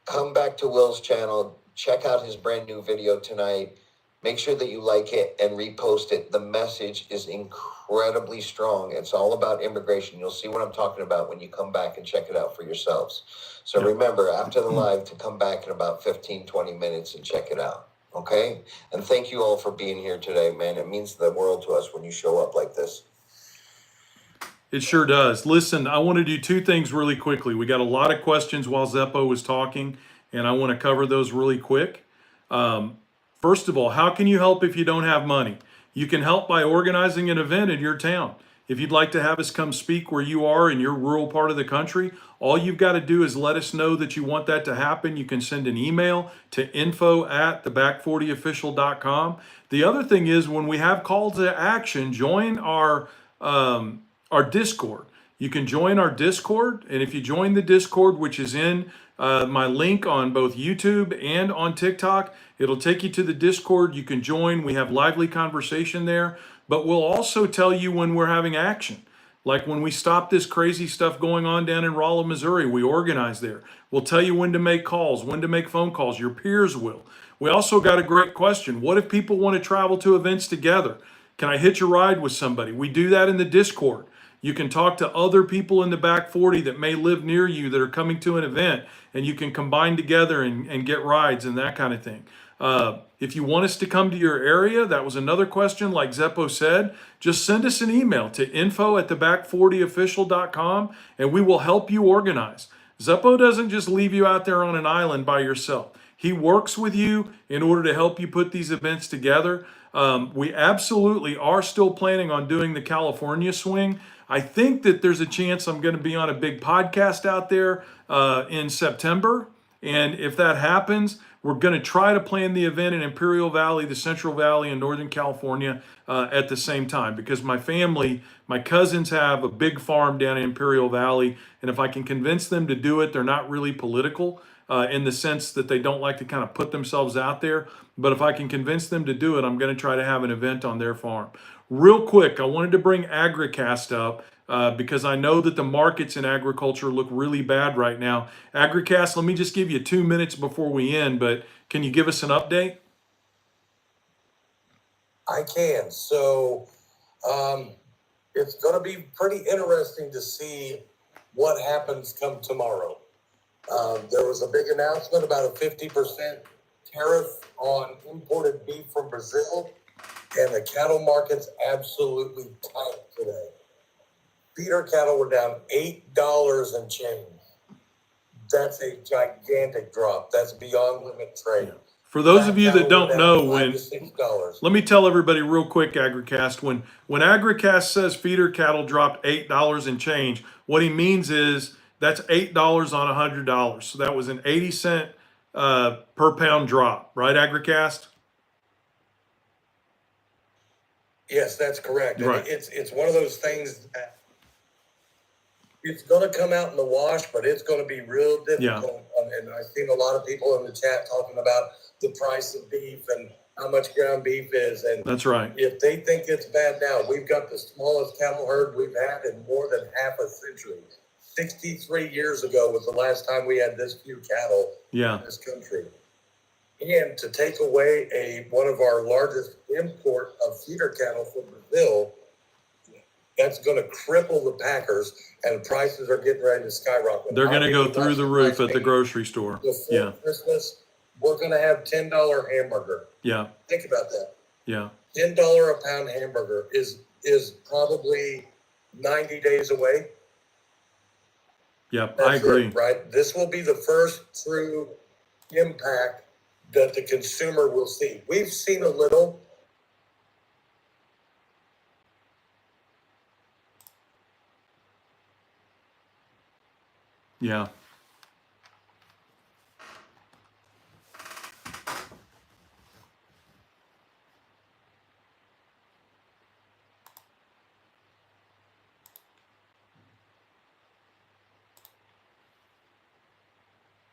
Come back to Will's channel. Check out his brand new video tonight. Make sure that you like it and repost it. The message is incredibly strong. It's all about immigration. You'll see what I'm talking about when you come back and check it out for yourselves. So remember, after the live, to come back in about 15, 20 minutes and check it out. Okay? And thank you all for being here today, man. It means the world to us when you show up like this. It sure does. Listen, I want to do two things really quickly. We got a lot of questions while Zeppo was talking, and I want to cover those really quick. First of all, how can you help if you don't have money? You can help by organizing an event in your town. If you'd like to have us come speak where you are in your rural part of the country, all you've got to do is let us know that you want that to happen. You can send an email to info@theback40official.com. The other thing is when we have calls to action, join our Discord. You can join our Discord, and if you join the Discord, which is in my link on both YouTube and on TikTok, it'll take you to the Discord. You can join. We have lively conversation there, but we'll also tell you when we're having action. Like when we stop this crazy stuff going on down in Rolla, Missouri, we organize there. We'll tell you when to make calls, when to make phone calls. Your peers will. We also got a great question. What if people want to travel to events together? Can I hitch a ride with somebody? We do that in the Discord. You can talk to other people in the back 40 that may live near you that are coming to an event, and you can combine together and get rides and that kind of thing. If you want us to come to your area, that was another question, like Zeppo said, just send us an email to info@theback40official.com and we will help you organize. Zeppo doesn't just leave you out there on an island by yourself. He works with you in order to help you put these events together. We absolutely are still planning on doing the California swing. I think that there's a chance I'm going to be on a big podcast out there in September. And if that happens, we're going to try to plan the event in Imperial Valley, the Central Valley in Northern California at the same time, because my cousins have a big farm down in Imperial Valley. And if I can convince them to do it, they're not really political in the sense that they don't like to kind of put themselves out there. But if I can convince them to do it, I'm going to try to have an event on their farm. Real quick, I wanted to bring AgriCast up because I know that the markets in agriculture look really bad right now. AgriCast, let me just give you 2 minutes before we end, but can you give us an update? I can. So it's going to be pretty interesting to see what happens come tomorrow. There was a big announcement about a 50% tariff on imported beef from Brazil, and the cattle market's absolutely tight today. Feeder cattle were down $8 and change. That's a gigantic drop. That's beyond limit trade. Yeah. For those of you that don't know, $5 to $6. Let me tell everybody real quick, AgriCast, when AgriCast says feeder cattle dropped $8 and change, what he means is that's $8 on $100. So that was an 80-cent per pound drop, right, AgriCast? Yes, that's correct. Right. And it's one of those things that it's going to come out in the wash, but it's going to be real Yeah. difficult. And I've seen a lot of people in the chat talking about the price of beef and how much ground beef is. And That's right. if they think it's bad now, we've got the smallest cattle herd we've had in more than half a century. 63 years ago was the last time we had this few cattle Yeah. in this country. And to take away one of our largest import of feeder cattle from Brazil, that's going to cripple the packers, and prices are getting ready to skyrocket. They're going to go through the roof at the grocery store. Before Yeah. Christmas, we're going to have $10 hamburger. Yeah. Think about that. Yeah. $10 a pound hamburger is probably 90 days away. Yeah, That's I agree. it, right? This will be the first true impact that the consumer will see. We've seen a little. Yeah.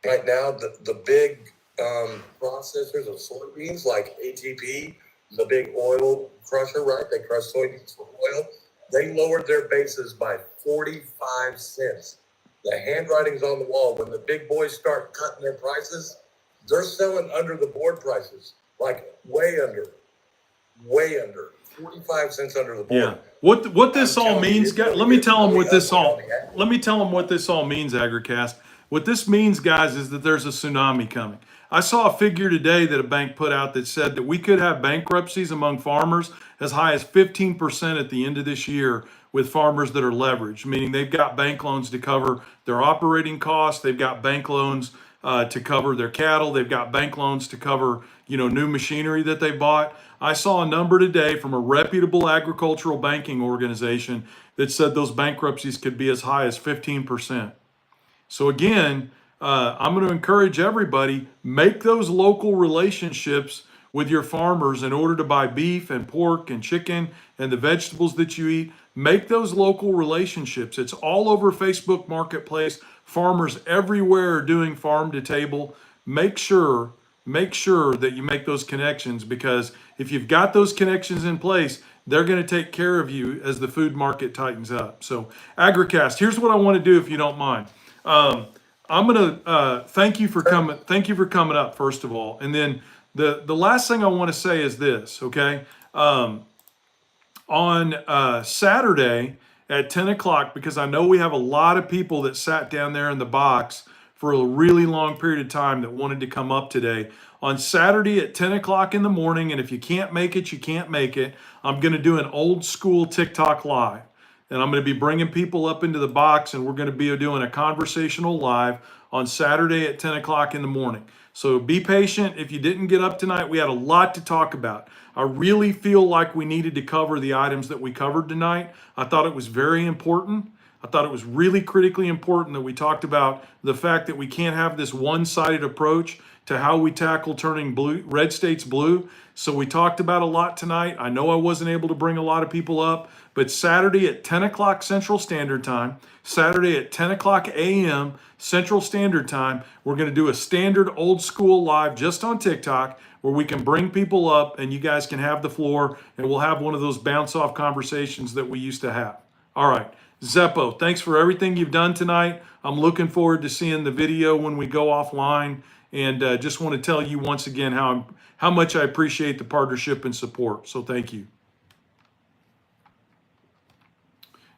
Right now, the big processors of soybeans like ATP, the big oil crusher, right? They crush soybeans for oil. They lowered their bases by 45 cents. The handwriting's on the wall. When the big boys start cutting their prices, they're selling under the board prices, like way under, 45 cents under the board. Yeah. What this all means, guys, let me tell them what this all, Let let me tell them what this all means, Agricast. What this means, guys, is that there's a tsunami coming. I saw a figure today that a bank put out that said that we could have bankruptcies among farmers as high as 15% at the end of this year with farmers that are leveraged, meaning they've got bank loans to cover their operating costs, they've got bank loans to cover their cattle, they've got bank loans to cover, new machinery that they bought. I saw a number today from a reputable agricultural banking organization that said those bankruptcies could be as high as 15%. So again, I'm going to encourage everybody, make those local relationships with your farmers in order to buy beef and pork and chicken and the vegetables that you eat. Make those local relationships. It's all over Facebook Marketplace. Farmers everywhere are doing farm to table. Make sure that you make those connections, because if you've got those connections in place, they're going to take care of you as the food market tightens up. So Agricast, here's what I want to do, if you don't mind. I'm going to thank you for coming. Thank you for coming up, first of all. And then the last thing I want to say is this, okay? On Saturday at 10 o'clock, because I know we have a lot of people that sat down there in the box for a really long period of time that wanted to come up today. On Saturday at 10 o'clock in the morning, and if you can't make it, you can't make it, I'm going to do an old school TikTok live. And I'm going to be bringing people up into the box, and we're going to be doing a conversational live on Saturday at 10 o'clock in the morning. So be patient. If you didn't get up tonight, we had a lot to talk about. I really feel like we needed to cover the items that we covered tonight. I thought it was very important. I thought it was really critically important that we talked about the fact that we can't have this one-sided approach to how we tackle turning red states blue. So we talked about a lot tonight. I know I wasn't able to bring a lot of people up, but Saturday at 10 o'clock Central Standard Time, Saturday at 10 o'clock a.m. Central Standard Time, we're going to do a standard old school live just on TikTok where we can bring people up and you guys can have the floor, and we'll have one of those bounce off conversations that we used to have. All right. Zeppo, thanks for everything you've done tonight. I'm looking forward to seeing the video when we go offline, and just want to tell you once again how much I appreciate the partnership and support. So thank you.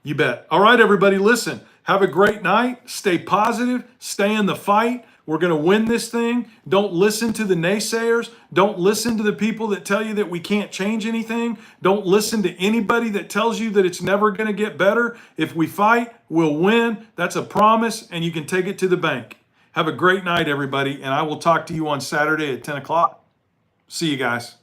You bet. All right, everybody, listen. Have a great night. Stay positive. Stay in the fight. We're going to win this thing. Don't listen to the naysayers. Don't listen to the people that tell you that we can't change anything. Don't listen to anybody that tells you that it's never going to get better. If we fight, we'll win. That's a promise, and you can take it to the bank. Have a great night, everybody, and I will talk to you on Saturday at 10 o'clock. See you guys.